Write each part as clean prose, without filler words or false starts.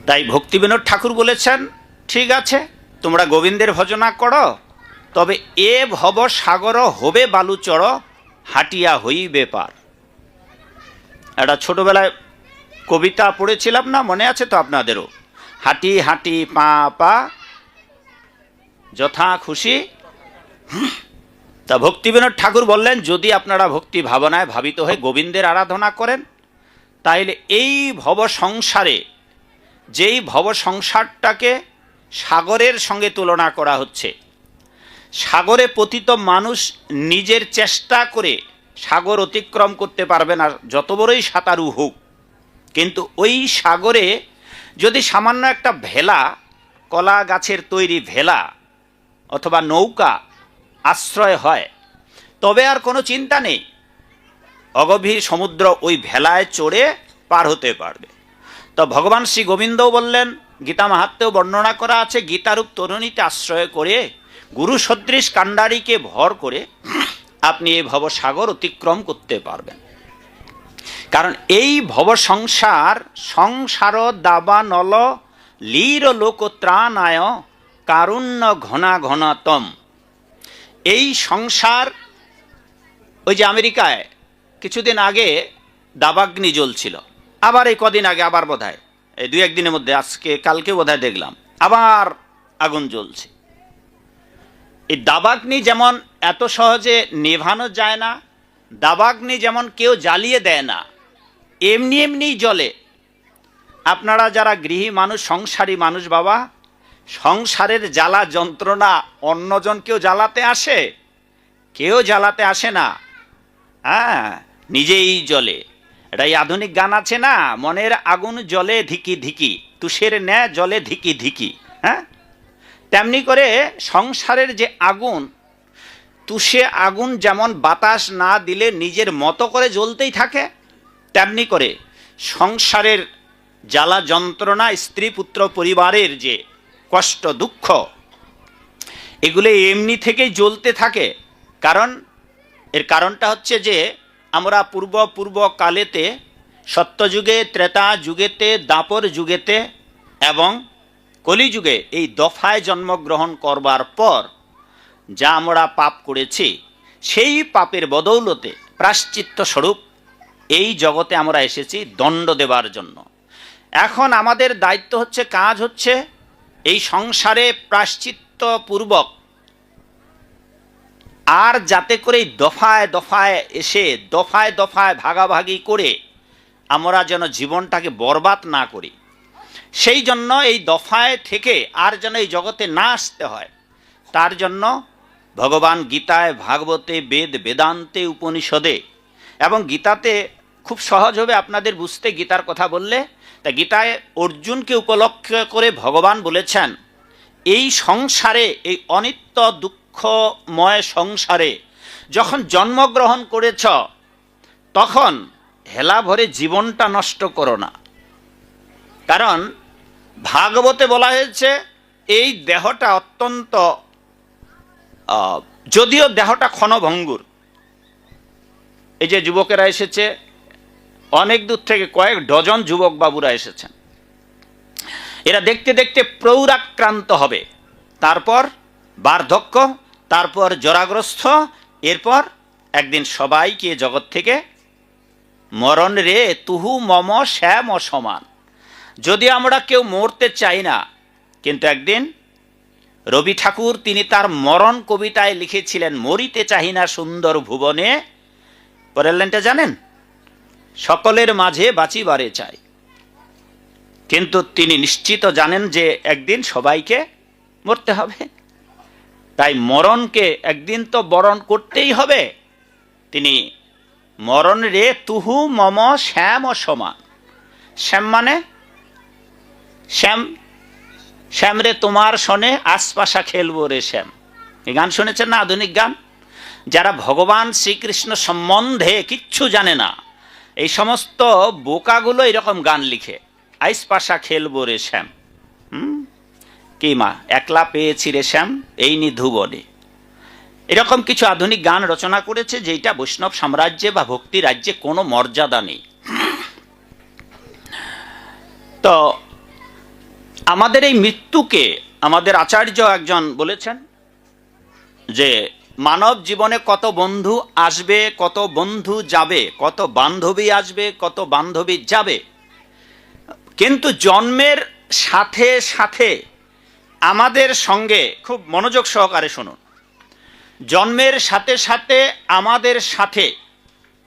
তাই ভক্তিবিনোদ ঠাকুর বলেছেন, ঠিক আছে তোমরা গোবিন্দের ভজনা করো, তবে এ ভব সাগর হবে বালুচর, হাটিয়া হইবে পার। একটা ছোটবেলায় কবিতা পড়েছিলাম না, মনে আছে তো আপনাদেরও? হাঁটি হাঁটি পা পা যথা খুশি। তা ভক্তিবিনোদ ঠাকুর বললেন, যদি আপনারা ভক্তি ভাবনায় ভাবিত হয়ে গোবিন্দের আরাধনা করেন, তাইলে এই ভব সংসারে, যেই ভব সংসারটাকে সাগরের সঙ্গে তুলনা করা হচ্ছে, সাগরে পতিত মানুষ নিজের চেষ্টা করে সাগর অতিক্রম করতে পারবে না, যত বড়ই সাঁতারু হোক। কিন্তু ওই সাগরে যদি সামান্য একটা ভেলা, কলা গাছের তৈরি ভেলা অথবা নৌকা আশ্রয় হয়, তবে আর কোনো চিন্তা নেই, অগভীর সমুদ্র ওই ভেলায় চড়ে পার হতে পারবে। তো ভগবান শ্রী গোবিন্দও বললেন, গীতা মাহাত্ম্যেও বর্ণনা করা আছে, গীতারূপ তরুণীতে আশ্রয় করে গুরু সদৃশ কাণ্ডারীকে ভর করে আপনি এই ভবসাগর অতিক্রম করতে পারবেন। কারণ এই ভব সংসার, সংসার দাবা নল লীর লোকত্রাণায় কারুণ্য ঘনা ঘনাতম। এই সংসার, ওই যে আমেরিকায় কিছুদিন আগে দাবাগ্নি জ্বলছিল, আবার এই কদিন আগে আবার বোধহয় এই 2-1 দিনের মধ্যে, আজকে কালকে বোধহয় দেখলাম আবার আগুন জ্বলছে। এই দাবাগ্নি যেমন এত সহজে নেভানো যায় না, দাবাগ্নি যেমন কেউ জ্বালিয়ে দেয় না, এমনি এমনি জ্বলে। আপনারা যারা গৃহী মানুষ, সংসারী মানুষ বাবা, সংসারের জ্বালা যন্ত্রণা অন্যজন কেউ জ্বালাতে আসে? কেউ জ্বালাতে আসে না, হ্যাঁ, নিজেই জ্বলে। এটাই আধুনিক গান আছে না, মনের আগুন জ্বলে ধিকি ধিকি, তুষের ন্যায় জ্বলে ধিকি ধিকি। হ্যাঁ, তেমনি করে সংসারের যে আগুন, তুষে আগুন যেমন বাতাস না দিলে নিজের মতো করে জ্বলতেই থাকে, তেমনি করে সংসারের জ্বালা যন্ত্রণা, স্ত্রী পুত্র পরিবারের যে কষ্ট দুঃখ, এগুলো এমনি থেকেই জ্বলতে থাকে। কারণ এর কারণটা হচ্ছে যে আমরা পূর্ব কালেতে, সত্যযুগে, ত্রেতা যুগেতে, দাপর যুগেতে এবং কলিযুগে এই দফায় জন্মগ্রহণ করবার পর যা আমরা পাপ করেছি, সেই পাপের বদৌলতে প্রায়শ্চিত্ত স্বরূপ এই জগতে আমরা এসেছি দণ্ড দেবার জন্য। এখন আমাদের দায়িত্ব হচ্ছে, কাজ হচ্ছে এই সংসারে প্রায়শ্চিত্ত পূর্বক আর যাতে করে দফায় দফায় এসে, দফায় দফায় ভাগাভাগি করে আমরা যেন জীবনটাকে বরবাদ না করি, সেই জন্য এই দফায় থেকে আর যেন এই জগতে না আসতে হয়, তার জন্য ভগবান গীতায়, ভাগবতে, বেদ বেদান্তে, উপনিষদে এবং গীতাতে খুব সহজ হবে আপনাদের বুঝতে গীতার কথা বললে। তা গীতায় অর্জুনকে উপলক্ষ করে ভগবান বলেছেন, এই সংসারে, এই অনিত্য দুঃখময় সংসারে যখন জন্মগ্রহণ করেছ, তখন হেলা ভরে জীবনটা নষ্ট করো না। কারণ ভাগবতে বলা হয়েছে, এই দেহটা অত্যন্ত, যদিও দেহটা ক্ষণভঙ্গুর। এই যে যুবকেরা এসেছে, অনেক দূর থেকে কয়েক ডজন যুবক বাবুরা এসেছেন, এরা দেখতে দেখতে প্রৌরাক্রান্ত হবে, তারপর বার্ধক্য, তারপর জরাগ্রস্ত, এরপর একদিন সবাইকে জগৎ থেকে মরণ রে তুহু মম শ্যাম সমান। যদি আমরা কেউ মরতে চাই না, কিন্তু একদিন রবি ঠাকুর তিনি তার মরণ কবিতায় লিখেছিলেন, মরিতে চাহি না সুন্দর ভুবনে, পরের লাইনটা জানেন? সকলের মাঝে বাঁচিবারে চাই। কিন্তু তিনি নিশ্চিত জানেন যে একদিন সবাইকে মরতে হবে, তাই মরণকে একদিন তো বরণ করতেই হবে। তিনি মরণ রে তুহু মম শ্যাম সমান। শ্যাম মানে শ্যাম, শ্যাম রে তোমার শোনে আশপাশা খেলবো রে শ্যাম। এই গান শুনেছেন না, আধুনিক গান? যারা ভগবান শ্রীকৃষ্ণ সম্বন্ধে কিচ্ছু জানে না, এই সমস্ত বোকাগুলো এরকম গান লিখে, আইস পাশা খেলবো রে শ্যাম, কি মা একলা পেয়েছি রে শ্যাম এই নিধুবনে। এরকম কিছু আধুনিক গান রচনা করেছে, যেটা বৈষ্ণব সাম্রাজ্যে বা ভক্তি রাজ্যে কোনো মর্যাদা নেই। তো আমাদের এই মৃত্যুকে আমাদের আচার্য একজন বলেছেন যে মানব জীবনে কত বন্ধু আসবে, কত বন্ধু যাবে, কত বান্ধবী আসবে, কত বান্ধবী যাবে, কিন্তু জন্মের সাথে সাথে আমাদের সঙ্গে, খুব মনোযোগ সহকারে শুনুন, জন্মের সাথে সাথে আমাদের সাথে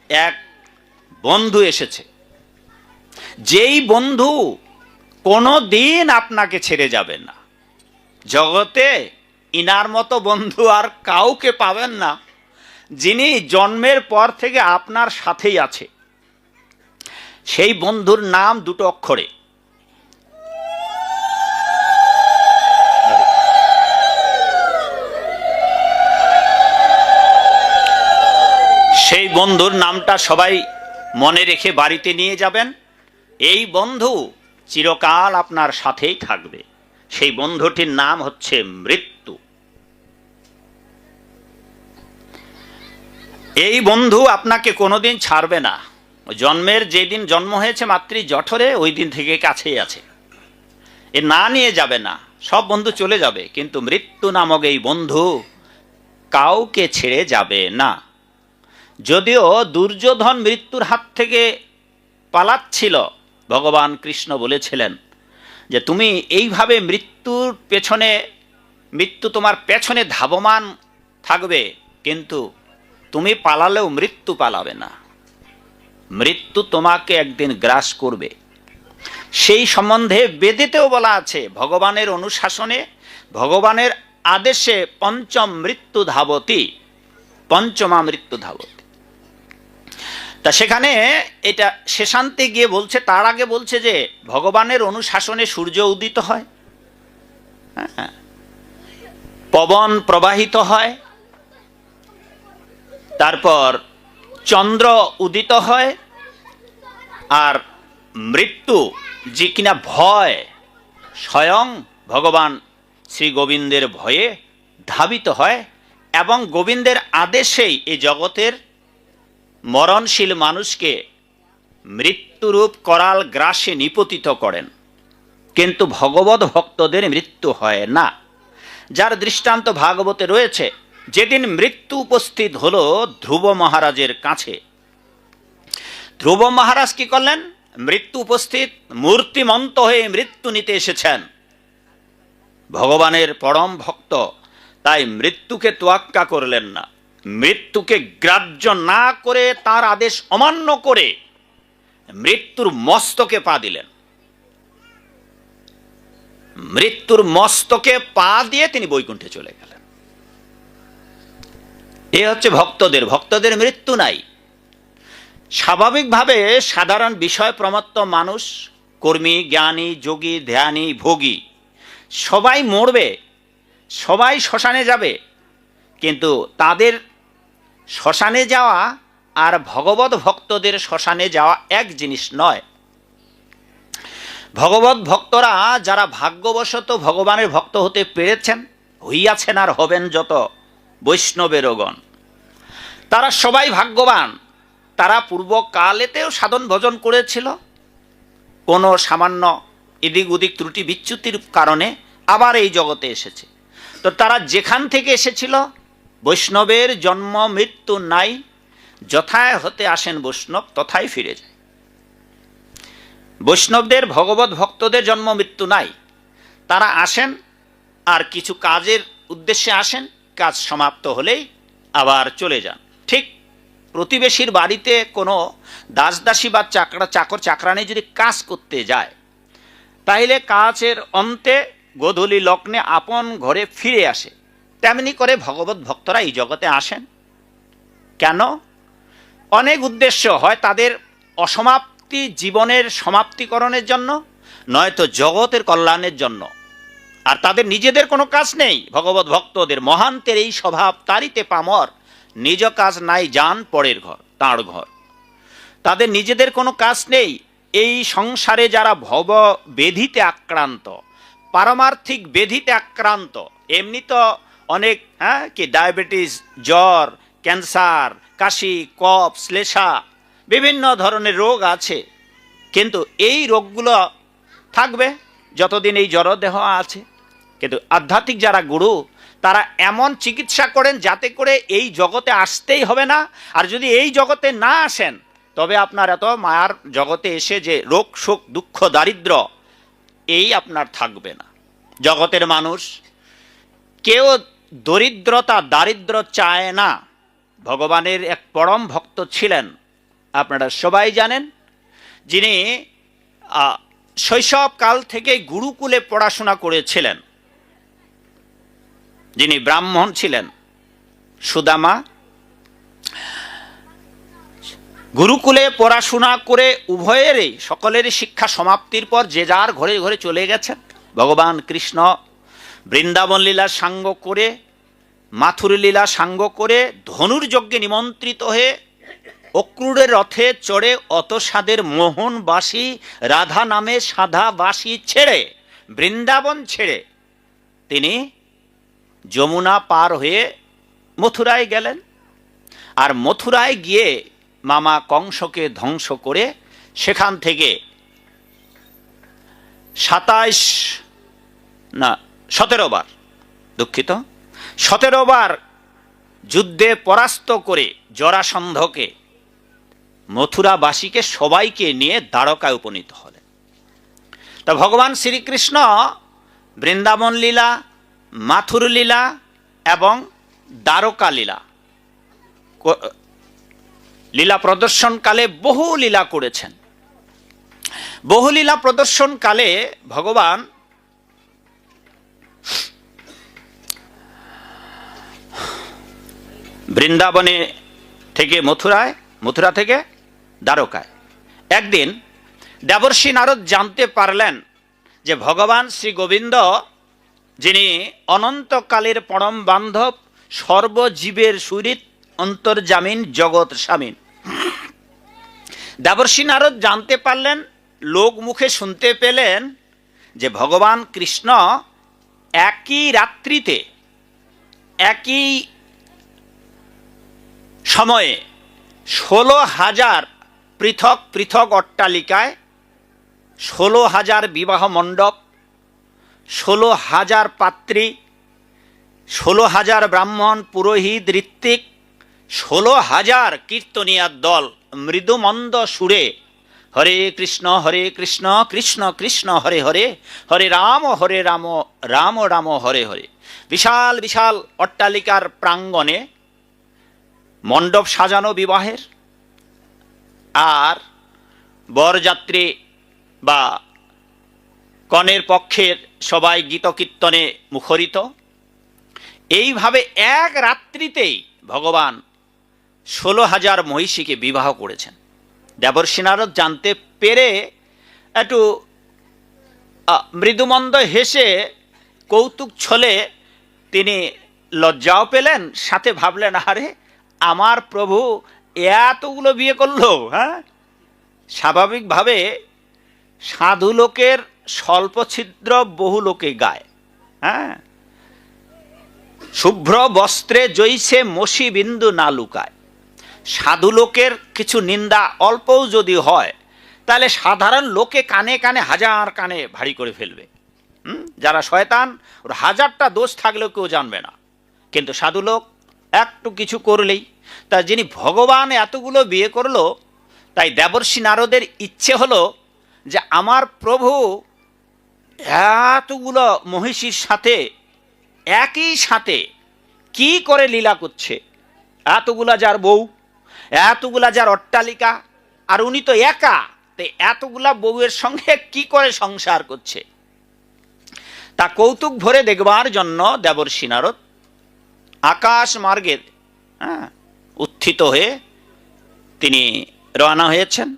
এক বন্ধু এসেছে, যেই বন্ধু কোনো দিন আপনাকে ছেড়ে যাবে না। জগতে ইনার মতো বন্ধু আর কাউকে পাবেন না, যিনি জন্মের পর থেকে আপনার সাথেই আছে। সেই বন্ধুর নাম দুটো অক্ষরে, সেই বন্ধুর নামটা সবাই মনে রেখে বাড়িতে নিয়ে যাবেন। এই বন্ধু চিরকাল আপনার সাথেই থাকবে। সেই বন্ধুটির নাম হচ্ছে মৃত্যু। এই বন্ধু আপনাকে কোনোদিন ছাড়বে না। জন্মের যেদিন জন্ম হয়েছে মাতৃ জঠরে, ওই দিন থেকে কাছেই আছে, এ না নিয়ে যাবে না। সব বন্ধু চলে যাবে, কিন্তু মৃত্যু নামক এই বন্ধু কাউকে ছেড়ে যাবে না। যদিও দুর্যোধন মৃত্যুর হাত থেকে পালাচ্ছিল, ভগবান কৃষ্ণ বলেছিলেন যে তুমি এইভাবে মৃত্যুর পেছনে, মৃত্যু তোমার পেছনে ধাবমান থাকবে, কিন্তু তুমি পালালেও মৃত্যু পালাবে না, মৃত্যু তোমাকে একদিন গ্রাস করবে। সেই সম্বন্ধে বেদেতেও বলা আছে, ভগবানের অনুশাসনে, ভগবানের আদেশে পঞ্চম মৃত্যু ধাবতী, পঞ্চমা মৃত্যু ধাবতী। তা সেখানে এটা শেষান্তে গিয়ে বলছে, তার আগে বলছে যে ভগবানের অনুশাসনে সূর্য উদিত হয়, হ্যাঁ, পবন প্রবাহিত হয়, তারপর চন্দ্র উদিত হয়, আর মৃত্যু যে কিনা ভয়, স্বয়ং ভগবান শ্রী গোবিন্দের ভয়ে ধাবিত হয়, এবং গোবিন্দের আদেশেই এই জগতের মরণশীল মানুষকে মৃত্যুরূপ করাল গ্রাসে নিপতিত করেন। কিন্তু ভগবত ভক্তদের মৃত্যু হয় না, যার দৃষ্টান্ত ভাগবতে রয়েছে। যেদিন মৃত্যু উপস্থিত হলো ধ্রুব মহারাজের কাছে, ধ্রুব মহারাজ কি করলেন? মৃত্যু উপস্থিত, মূর্তিমন্ত হয়ে মৃত্যু নিতে এসেছেন। ভগবানের পরম ভক্ত, তাই মৃত্যুকে তোয়াক্কা করলেন না। মৃত্যুকে গ্রাহ্য না করে, তার আদেশ অমান্য করে মৃত্যুর মস্তকে পা দিলেন। মৃত্যুর মস্তকে পা দিয়ে তিনি বৈকুণ্ঠে চলে গেলেন। এ হচ্ছে ভক্তদের, ভক্তদের মৃত্যু নাই। স্বাভাবিকভাবে সাধারণ বিষয় প্রমত্ত মানুষ, কর্মী, জ্ঞানী, যোগী, ধ্যানী, ভোগী, সবাই মরবে, সবাই শ্মশানে যাবে, কিন্তু তাদের শ্মশানে যাওয়া আর ভগবত ভক্তদের শ্মশানে যাওয়া এক জিনিস নয়। ভগবত ভক্তরা যারা ভাগ্যবশত ভগবানের ভক্ত হতে পেরেছেন, হইয়াছেন আর হবেন যত বৈষ্ণবেরগণ, তারা সবাই ভাগ্যবান। তারা পূর্বকালেতেও সাধন ভজন করেছিল, কোনো সামান্য এদিক ওদিক ত্রুটি বিচ্যুতির কারণে আবার এই জগতে এসেছে। তো তারা যেখান থেকে এসেছিল, বৈষ্ণবের জন্ম মৃত্যু নাই, যথায় হতে আসেন বৈষ্ণব তথায় ফিরে যায়। বৈষ্ণবদের, ভগবত ভক্তদের জন্ম মৃত্যু নাই। তারা আসেন আর কিছু কাজের উদ্দেশ্যে আসেন, কাজ সমাপ্ত হলেই আবার চলে যান। ঠিক প্রতিবেশীর বাড়িতে কোনো দাসদাসী বা চাকর চাকরানি যদি কাজ করতে যায়, তাইলে কাজের অন্তে গোধূলি লগ্নে আপন ঘরে ফিরে আসে। তেমনি করে ভগবত ভক্তরা এই জগতে আসেন। কেন? অনেক উদ্দেশ্য, হয় তাদের অসমাপ্তি জীবনের সমাপ্তিকরণের জন্য, নয়তো জগতের কল্যাণের জন্য। আর তাদের নিজেদের কোনো কাজ নেই। ভগবত ভক্তদের মহান্তের এই স্বভাব, তারিতে পামর, নিজ কাজ নাই যান পরের ঘর, তাঁর ঘর। তাদের নিজেদের কোনো কাজ নেই। এই সংসারে যারা ভব বেধিতে আক্রান্ত, পারমার্থিক বেধিতে আক্রান্ত, এমনি তো অনেক কি ডায়াবেটিস, জ্বর, ক্যান্সার, কাশি, কফ, শ্লেষা, বিভিন্ন ধরনের রোগ আছে, কিন্তু এই রোগগুলো থাকবে, যতদিন এই জড়দেহ আছে। কিন্তু আধ্যাত্মিক যারা গুরু, তারা এমন চিকিৎসা করেন যাতে করে এই জগতে আসতেই হবে না, আর যদি এই জগতে না আসেন তবে আপনার এত মায়ার জগতে এসে যে রোগ শোক দুঃখ দারিদ্র এই আপনার থাকবে না। জগতের মানুষ কেউ দরিদ্রতা দারিদ্র চায় না। ভগবানের এক পরম ভক্ত ছিলেন, আপনারা সবাই জানেন, যিনি শৈশবকাল থেকে গুরুকুলে পড়াশোনা করেছিলেন, যিনি ব্রাহ্মণ ছিলেন, সুদামা। গুরুকুলে পড়াশোনা করে উভয়েরই সকলেরই শিক্ষা সমাপ্তির পর যে যার ঘরে ঘরে চলে গেছেন। ভগবান কৃষ্ণ বৃন্দাবন লীলা সাঙ্গ করে, মাথুর লীলা সাঙ্গ করে, ধনুর্যজ্ঞে নিমন্ত্রিত হয়ে অক্রূরের রথে চড়ে অত সাদের মোহনবাসী রাধা নামে সাধাবাসী ছেড়ে, বৃন্দাবন ছেড়ে তিনি যমুনা পার হয়ে মথুরায় গেলেন। আর মথুরায় গিয়ে মামা কংসকে ধ্বংস করে সেখান থেকে 17 বার যুদ্ধে পরাস্ত করে জরাসন্ধকে, মথুরাবাসীকে সবাইকে নিয়ে দ্বারকায় উপনীত হলেন। তা ভগবান শ্রীকৃষ্ণ বৃন্দাবন লীলা, মাথুর লীলা এবং দ্বারকা লীলা লীলা প্রদর্শনকালে বহু লীলা করেছেন। বহু লীলা প্রদর্শনকালে ভগবান বৃন্দাবনে থেকে মথুরায়, মথুরা থেকে দ্বারকায়। একদিন দেবর্ষি নারদ জানতে পারলেন যে ভগবান শ্রী গোবিন্দ, যিনি অনন্তকালের পরম বান্ধব, সর্বজীবের সুরিত অন্তর্জামিন জগৎ স্বামীন, দেবর্ষি নারদ জানতে পারলেন, লোক মুখে শুনতে পেলেন যে ভগবান কৃষ্ণ একই রাত্রিতে, একই সময়ে 16,000 পৃথক পৃথক অট্টালিকায়, 16,000 বিবাহ মণ্ডপ, 16,000 পাত্রী, 16,000 ব্রাহ্মণ পুরোহিত ঋত্বিক, 16,000 কীর্তনিয়ার দল মৃদুমন্দ সুরে হরে কৃষ্ণ কৃষ্ণ কৃষ্ণ হরে হরে, হরে রাম রাম রাম হরে হরে, বিশাল বিশাল অট্টালিকার প্রাঙ্গণে মণ্ডপ সাজানো বিবাহের, আর বরযাত্রী বা কনের পক্ষের সবাই গীতকীর্তনে মুখরিত। এইভাবে এক রাত্রিতেই ভগবান 16,000 মহিষীকে বিবাহ করেছেন। দেবর্ষি নারদ জানতে পেরে একটু মৃদুমন্দ হেসে কৌতুক ছলে তিনি লজ্জাও পেলেন, সাথে ভাবলেন, আরে আমার প্রভু এতগুলো বিয়ে করলো। হ্যাঁ, স্বাভাবিকভাবে সাধু লোকের স্বল্প ছিদ্র বহু লোকে গায়। হ্যাঁ, শুভ্র বস্ত্রে জৈসে মসি বিন্দু না লুকায়। সাধু লোকের কিছু নিন্দা অল্পও যদি হয় তাহলে সাধারণ লোকে কানে কানে হাজার কানে ভারী করে ফেলবে। যারা শয়তান, ওর 1000টা দোষ থাকলেও কেউ জানবে না, কিন্তু সাধু লোক একটু কিছু করলেই। তা যিনি ভগবান এতগুলো বিয়ে করলো, তাই দেবর্ষি নারদের ইচ্ছে হলো যে আমার প্রভু এতগুলো মহিষীর সাথে একই সাথে কি করে লীলা করছে, এতগুলা যার বউ, এতগুলা যার অট্টালিকা, আর উনি তো একা, তাই এতগুলা বউয়ের সঙ্গে কি করে সংসার করছে। তা কৌতুক ভরে দেখবার জন্য দেবর্ষি নারদ আকাশ মার্গে উত্থিত হয়ে তিনি রওনা হয়েছেন।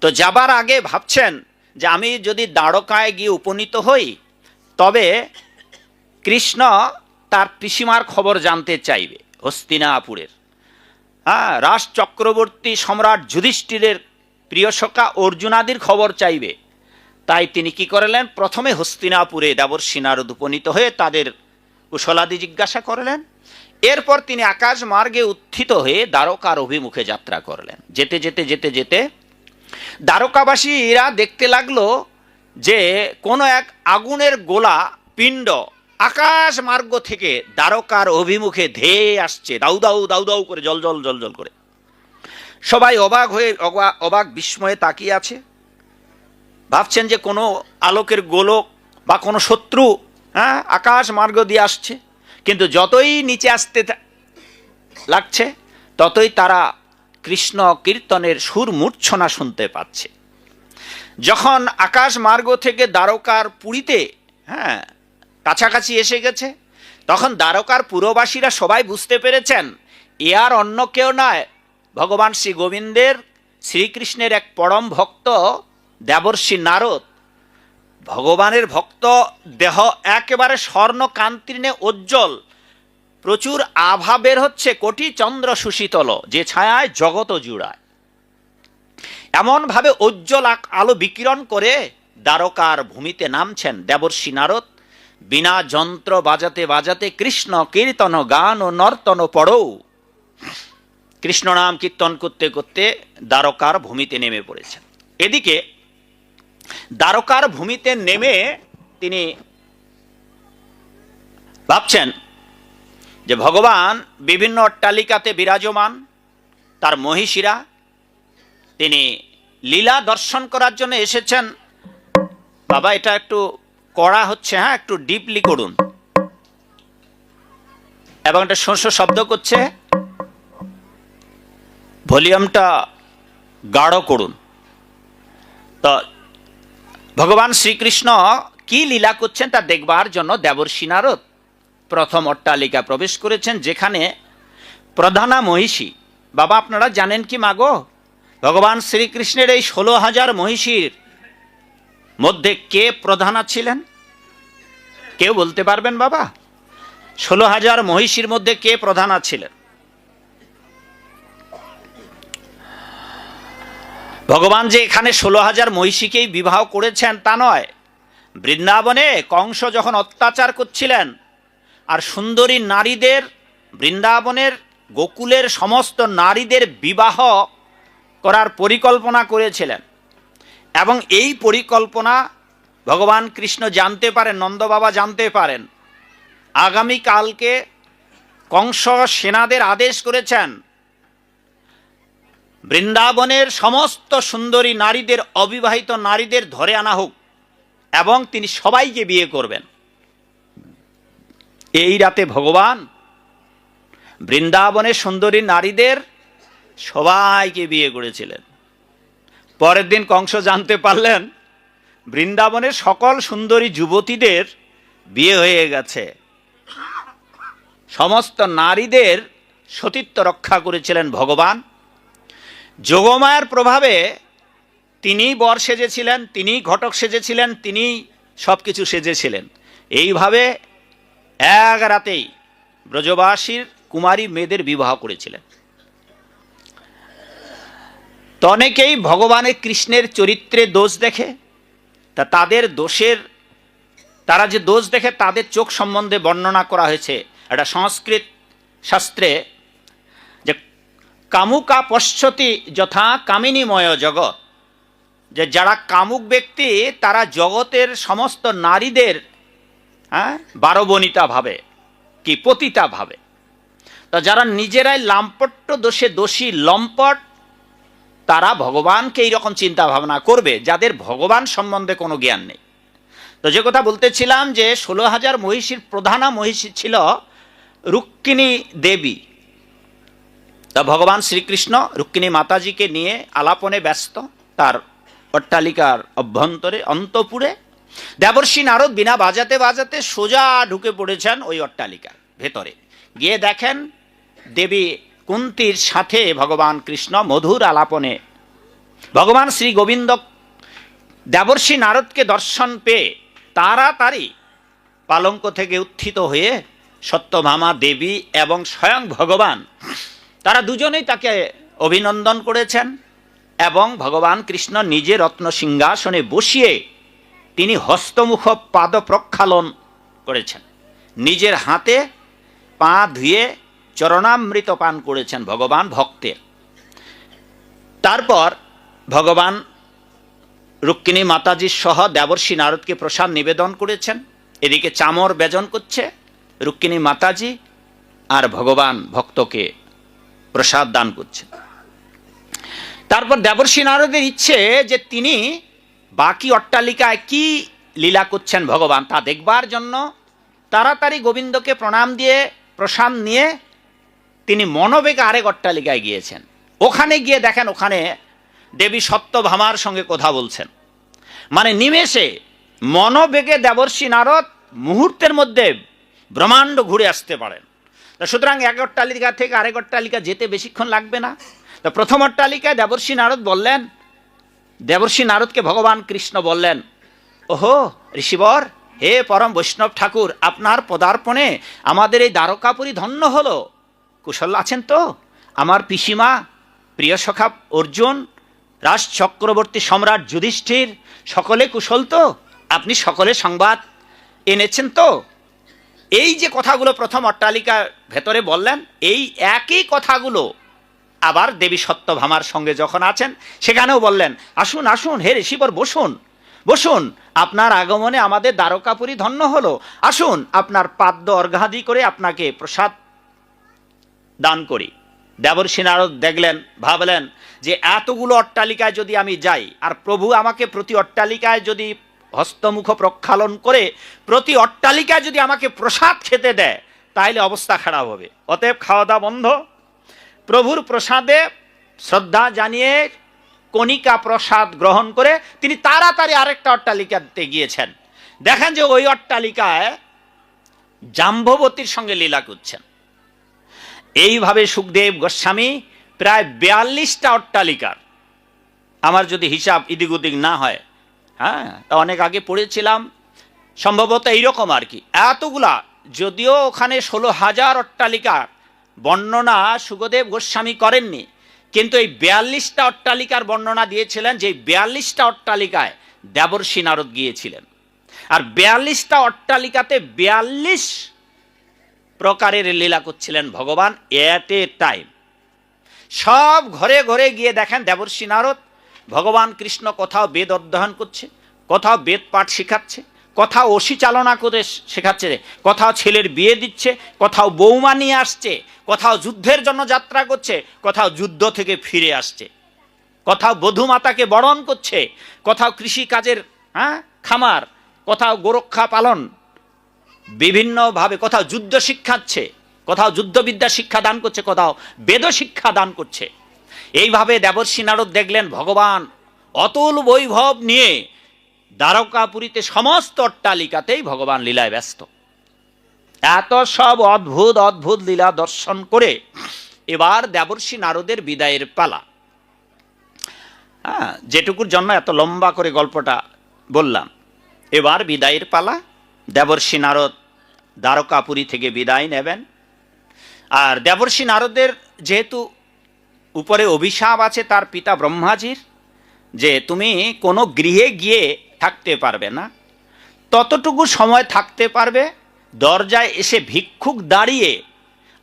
তো যাবার আগে ভাবছেন যে আমি যদি দ্বারকায় গিয়ে উপনীত হই তবে কৃষ্ণ তার পিসিমার খবর জানতে চাইবে, হস্তিনাপুরের। রাজ চক্রবর্তী সম্রাট যুধিষ্ঠিরের প্রিয় সখা অর্জুনাদির খবর চাইবে। তাই তিনি কি করলেন, প্রথমে হস্তিনাপুরে দেবর্ষি নারদ উপনীত হয়ে তাদের কুশলাদি জিজ্ঞাসা করলেন। এরপর তিনি আকাশ মার্গে উত্থিত হয়ে দ্বারকার অভিমুখে যাত্রা করলেন। যেতে যেতে যেতে যেতে দ্বারকাবাসীরা দেখতে লাগলো যে কোনো এক আগুনের গোলা পিণ্ড আকাশ মার্গ থেকে দ্বারকার অভিমুখে ধেয়ে আসছে, দাউ দাউ দাউ দাউ করে, জল জল জল জল করে। সবাই অবাক হয়ে অবাক বিস্ময়ে তাকিয়ে আছে, ভাবছেন যে কোনো আলোকের গোলক বা কোনো শত্রু আকাশ মার্গ দিয়ে আসছে। কিন্তু যতই নিচে আসতে লাগছে ততই তারা কৃষ্ণ কীর্তনের সুর মূর্ছনা শুনতে পাচ্ছে। যখন আকাশ মার্গ থেকে দ্বারকার পুরীতে কাছাকাছি এসে গেছে, তখন দ্বারকার পুরবাসীরা সবাই বুঝতে পেরেছেন এ আর অন্য কেউ নয়, ভগবান শ্রী গোবিন্দের শ্রীকৃষ্ণের এক পরম ভক্ত দেবর্ষি নারদ। ভগবানের ভক্ত, দেহ একেবারে স্বর্ণ কান্তির্ণে উজ্জ্বল, প্রচুর আভা বের হচ্ছে, কোটি চন্দ্র সুশীতল, যে ছায়ায় জগত জুড়ায়। এমনভাবে উজ্জ্বল আলো বিকিরণ করে দ্বারকার ভূমিতে নামছেন দেবর্ষি নারদ। বিনা যন্ত্র বাজাতে বাজাতে কৃষ্ণ কীর্তন গান ও নর্তন পড়ৌ, কৃষ্ণ নাম কীর্তন করতে করতে দ্বারকার ভূমিতে নেমে পড়েছেন। এদিকে দ্বারকার ভূমিতে নেমে তিনি ভাবছেন যে ভগবান বিভিন্ন অট্টালিকাতে বিরাজমান, তার মহিষীরা, তিনি লীলা দর্শন করার জন্য এসেছেন। বাবা এটা একটু কড়া হচ্ছে, একটু ডিপলি করুন, এবং একটা শোঁ শব্দ করছে, ভলিউমটা গাঢ় করুন। তো ভগবান শ্রীকৃষ্ণ কি লীলা করছেন তা দেখবার জন্য দেবর্ষি নারদ প্রথম অট্টালিকা প্রবেশ করেছেন, যেখানে প্রধানা মহিষী। বাবা আপনারা জানেন কি মাগো, ভগবান শ্রীকৃষ্ণের এই 16,000 মহিষীর মধ্যে কে প্রধানা ছিলেন? কেউ বলতে পারবেন বাবা? 16,000 মহিষীর মধ্যে কে প্রধানা ছিলেন? ভগবান যে এখানে 16,000 মহিষীকেই বিবাহ করেছেন তা নয়। বৃন্দাবনে কংস যখন অত্যাচার করছিলেন আর সুন্দরী নারীদের, বৃন্দাবনের গোকুলের সমস্ত নারীদের বিবাহ করার পরিকল্পনা করেছিলেন, এবং এই পরিকল্পনা ভগবান কৃষ্ণ জানতে পারেন, নন্দবাবা জানতে পারেন। আগামীকালকে কংস সেনাদের আদেশ করেছেন বৃন্দাবনের সমস্ত সুন্দরী নারীদের, অবিবাহিত নারীদের ধরে আনা হোক, এবং তিনি সবাইকে বিয়ে করবেন। এই রাতে ভগবান বৃন্দাবনের সুন্দরী নারীদের সবাইকে বিয়ে করেছিলেন। পরের দিন কংস জানতে পারলেন বৃন্দাবনের সকল সুন্দরী যুবতীদের বিয়ে হয়ে গেছে। সমস্ত নারীদের সতীত্ব রক্ষা করেছিলেন ভগবান। যোগমায়ার প্রভাবে তিনি বর সেজেছিলেন, তিনি ঘটক সেজেছিলেন, তিনি সব কিছু সেজেছিলেন। এইভাবে এক রাতেই ব্রজবাসীর কুমারী মেয়েদের বিবাহ করেছিলেন। তো অনেকেই ভগবানের কৃষ্ণের চরিত্রে দোষ দেখে, তা তাদের দোষের, তারা যে দোষ দেখে তাদের চোখ সম্বন্ধে বর্ণনা করা হয়েছে একটা সংস্কৃত শাস্ত্রে, যে কামুকা পশ্যতি যথা কামিনীময় জগৎ, যে যারা কামুক ব্যক্তি তারা জগতের সমস্ত নারীদের বারবনিতা ভাবে কি পতিতা ভাবে। তো যারা নিজেরাই লাম্পট্য দোষে দোষী লম্পট, তারা ভগবানকে এইরকম চিন্তা ভাবনা করবে যাদের ভগবান সম্বন্ধে কোনো জ্ঞান নেই। তো যে কথা বলতেছিলাম যে 16,000 মহিষীর প্রধানা মহিষী ছিল রুক্মিণী দেবী। তা ভগবান শ্রীকৃষ্ণ রুক্মিণী মাতাজিকে নিয়ে আলাপনে ব্যস্ত তার অট্টালিকার অভ্যন্তরে অন্তপুরে। দেবর্ষি নারদ বিনা বাজাতে বাজাতে সোজা ঢুকে পড়েছেন ওই অট্টালিকার ভেতরে। গিয়ে দেখেন দেবী কুন্তির সাথে ভগবান কৃষ্ণ মধুর আলাপনে। ভগবান শ্রী গোবিন্দ দেবর্ষি নারদকে দর্শন পেয়ে তাড়াতাড়ি পালঙ্ক থেকে উত্থিত হয়ে সত্যভামা দেবী এবং স্বয়ং ভগবান, তারা দুজনেই তাকে অভিনন্দন করেছেন, এবং ভগবান কৃষ্ণ নিজে রত্ন সিংহাসনে বসিয়ে তিনি হস্তমুখ পাদ প্রক্ষালন করেছেন, নিজের হাতে পা ধুয়ে চরণামৃত পান করেছেন ভগবান ভক্তের। তারপর ভগবান রুক্মিণী মাতাজি সহ দেবর্ষি নারদকে প্রসাদ নিবেদন করেছেন। এদিকে চামর বেজন করছে রুক্মিণী মাতাজি, আর ভগবান ভক্তকে প্রসাদ দান করছেন। তারপর দেবর্ষি নারদের ইচ্ছে যে তিনি বাকি অট্টালিকায় কি লীলা করছেন ভগবান তা দেখবার জন্য তাড়াতাড়ি গোবিন্দকে প্রণাম দিয়ে প্রসাদ নিয়ে তিনি মনোবেগে আরেক অট্টালিকায় গিয়েছেন। ওখানে গিয়ে দেখেন ওখানে দেবী সত্যভামার সঙ্গে কথা বলছেন। মানে নিমেষে মনোবেগে দেবর্ষি নারদ মুহূর্তের মধ্যে ব্রহ্মাণ্ড ঘুরে আসতে পারেন। সুতরাং এক অট্টালিকা থেকে আরেক অট্টালিকা যেতে বেশিক্ষণ লাগবে না। তো প্রথম অট্টালিকায় দেবর্ষি নারদ বললেন, দেবর্ষি নারদকে ভগবান কৃষ্ণ বললেন, ওহো ঋষিবর, হে পরম বৈষ্ণব ঠাকুর, আপনার পদার্পণে আমাদের এই দ্বারকাপুরী ধন্য হলো। কুশল আছেন তো? আমার পিসিমা, প্রিয় সখা অর্জুন, রাজ চক্রবর্তী সম্রাট যুধিষ্ঠির, সকলে কুশল তো? আপনি সকলে সংবাদ এনেছেন তো? এই যে কথাগুলো প্রথম অট্টালিকার ভেতরে বললেন, এই একই কথাগুলো আবার দেবী সত্যভামার সঙ্গে যখন আছেন সেখানেও বললেন, আসুন আসুন হে ঋষিবর, বসুন বসুন, আপনার আগমনে আমাদের দ্বারকাপুরী ধন্য হলো। আসুন আপনার পাদ্য অর্ঘ্যাদি করে আপনাকে প্রসাদ দান করি। দেবর্ষি নারদ দেখলেন, ভাবলেন যে এতগুলো অট্টালিকায় যদি আমি যাই আর প্রভু আমাকে প্রতি অট্টালিকায় যদি হস্তমুখ প্রক্ষালন করে প্রতি অট্টালিকায় যদি আমাকে প্রসাদ খেতে দেয় তাহলে অবস্থা খারাপ হবে। অতএব খাওয়া দাওয়া বন্ধ। প্রভুর প্রসাদে শ্রদ্ধা জানিয়ে কণিকা প্রসাদ গ্রহণ করে তিনি তাড়াতাড়ি আরেকটা অট্টালিকাতে গিয়েছেন। দেখেন যে ওই অট্টালিকায় জাম্ববতীর সঙ্গে লীলা করছেন। এইভাবে সুখদেব গোস্বামী প্রায় 42টা অট্টালিকার, আমার যদি হিসাব ইদিক উদিক না হয়, হ্যাঁ তা অনেক আগে পড়েছিলাম, সম্ভবত এইরকম আর কি, এতগুলা, যদিও ওখানে 16,000 অট্টালিকার বর্ণনা সুখদেব গোস্বামী করেননি, কিন্তু এই 42টা অট্টালিকার বর্ণনা দিয়েছিলেন, যে 42টা অট্টালিকায় দেবর্ষি নারদ গিয়েছিলেন। আর 42টা অট্টালিকাতে 42 প্রকারের লীলা করছিলেন ভগবান এট এ টাইম। সব ঘরে ঘরে গিয়ে দেখেন দেবর্ষি নারদ ভগবান কৃষ্ণ কোথাও বেদ অধ্যয়ন করছে, কোথাও বেদ পাঠ শেখাচ্ছে, কোথাও অসি চালনা করে শেখাচ্ছে, কোথাও ছেলের বিয়ে দিচ্ছে, কোথাও বৌমা নিয়ে আসছে, কোথাও যুদ্ধের জন্য যাত্রা করছে, কোথাও যুদ্ধ থেকে ফিরে আসছে, কোথাও বধূমাতাকে বরণ করছে, কোথাও কৃষিকাজের খামার, কোথাও গোরক্ষা পালন বিভিন্নভাবে, কোথাও যুদ্ধ শিক্ষাচ্ছে, কোথাও যুদ্ধবিদ্যা শিক্ষা দান করছে, কোথাও বেদ শিক্ষা দান করছে। এইভাবে দেবর্ষি নারদ দেখলেন ভগবান অতুল বৈভব নিয়ে দ্বারকাপুরীতে সমস্ত অট্টালিকাতেই ভগবান লীলায় ব্যস্ত। এত সব অদ্ভুত অদ্ভুত লীলা দর্শন করে এবার দেবর্ষি নারদের বিদায়ের পালা। যেটুকুর জন্য এত লম্বা করে গল্পটা বললাম, এবার বিদায়ের পালা। দেবর্ষি নারদ দ্বারকাপুরী থেকে বিদায় নেবেন। আর দেবর্ষি নারদের যেহেতু উপরে অভিশাপ আছে তার পিতা ব্রহ্মাজির, যে তুমি কোনো গৃহে গিয়ে থাকতে পারবে না, ততটুকু সময় থাকতে পারবে দরজায় এসে ভিক্ষুক দাঁড়িয়ে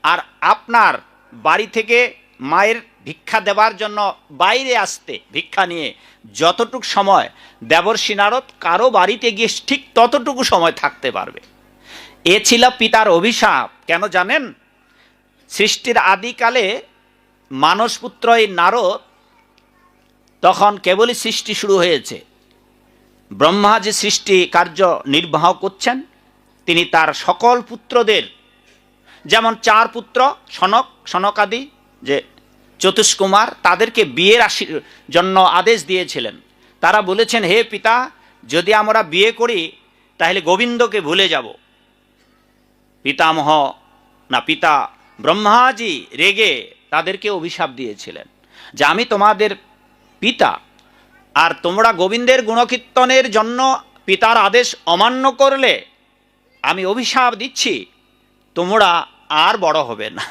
আর আপনার বাড়ি থেকে মায়ের ভিক্ষা দেবার জন্য বাইরে আসতে ভিক্ষা নিয়ে যতটুকু সময় দেবর্ষি নারদ কারো বাড়িতে গিয়ে ঠিক ততটুকু সময় থাকতে পারবে। এ ছিল পিতার অভিশাপ। কেন জানেন? সৃষ্টির আদিকালে মানসপুত্র এই নারদ তখন কেবলই সৃষ্টি শুরু হয়েছে। ব্রহ্মা যে সৃষ্টি কার্য নির্বাহ করছেন, তিনি তার সকল পুত্রদের, যেমন 4 পুত্র সনক, সনকাদি যে চতুষ্কুমার, তাদেরকে বিয়ের জন্য আদেশ দিয়েছিলেন। তারা বলেছেন, হে পিতা, যদি আমরা বিয়ে করি তাহলে গোবিন্দকে ভুলে যাব। পিতামহ না পিতা ব্রহ্মাজি রেগে তাদেরকে অভিশাপ দিয়েছিলেন যে আমি তোমাদের পিতা, আর তোমরা গোবিন্দের গুণকীর্তনের জন্য পিতার আদেশ অমান্য করলে আমি অভিশাপ দিচ্ছি, তোমরা আর বড় হবে না।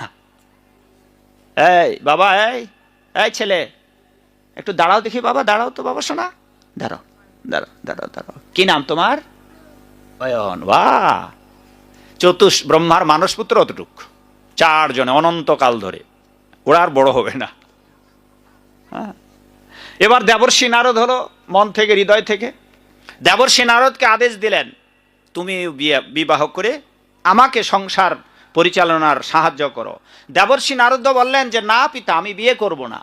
এই বাবা, এই ছেলে, একটু দাঁড়াও দেখি বাবা, দাঁড়াও তো বাবা, শোনা, দাঁড়াও দাঁড়াও দাঁড়াও দাঁড়াও। কি নাম তোমার? অয়ন। বাহ, ব্রহ্মার মানসপুত্র অতটুক, 4 জনে অনন্তকাল ধরে, ওরা আর বড় হবে না। হ্যাঁ, এবার দেবর্ষি নারদ হলো মন থেকে, হৃদয় থেকে দেবর্ষি নারদকে আদেশ দিলেন, তুমি বিবাহ করে আমাকে সংসার পরিচালনার সাহায্য করো। দেবর্ষি নারদ বললেন যে না পিতা, আমি বিয়ে করব না।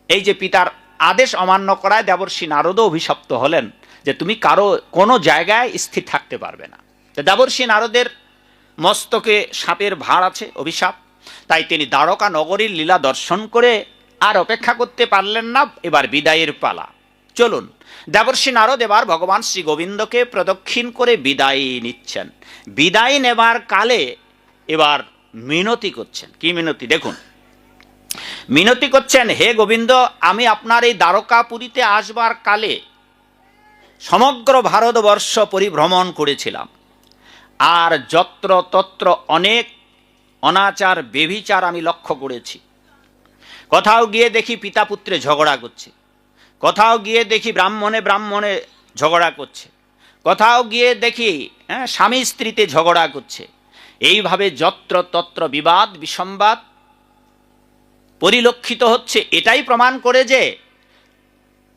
এই যে পিতার আদেশ অমান্য করায় দেবর্ষি নারদও অভিশপ্ত হলেন যে তুমি কারো কোনো জায়গায় স্থির থাকতে পারবে না। দেবর্ষি নারদের মস্তকে সাপের ভাঁড় আছে, অভিশাপ। তাই তিনি দ্বারকা নগরীর লীলা দর্শন করে আর অপেক্ষা করতে পারলেন না, এবার বিদায়ের পালা। চলুন, দেবর্ষি নারদ এবার ভগবান শ্রী গোবিন্দকে প্রদক্ষিণ করে বিদায় নিচ্ছেন। বিদায় নেবার কালে এবার মিনতি করছেন। কি মিনতি দেখুন, মিনতি করছেন, হে গোবিন্দ, আমি আপনার এই দ্বারকাপুরীতে আসবার কালে সমগ্র ভারতবর্ষ পরিভ্রমণ করেছিলাম, আর যত্র তত্র অনেক অনাচার বেভিচার আমি লক্ষ্য করেছি। কোথাও গিয়ে দেখি পিতা পুত্রে ঝগড়া করছে, কোথাও গিয়ে দেখি ব্রাহ্মণে ব্রাহ্মণে ঝগড়া করছে, কোথাও গিয়ে দেখি স্বামী স্ত্রীতে ঝগড়া করছে। এইভাবে যত্র তত্র বিবাদ বিসম্বাদ পরিলক্ষিত হচ্ছে। এটাই প্রমাণ করে যে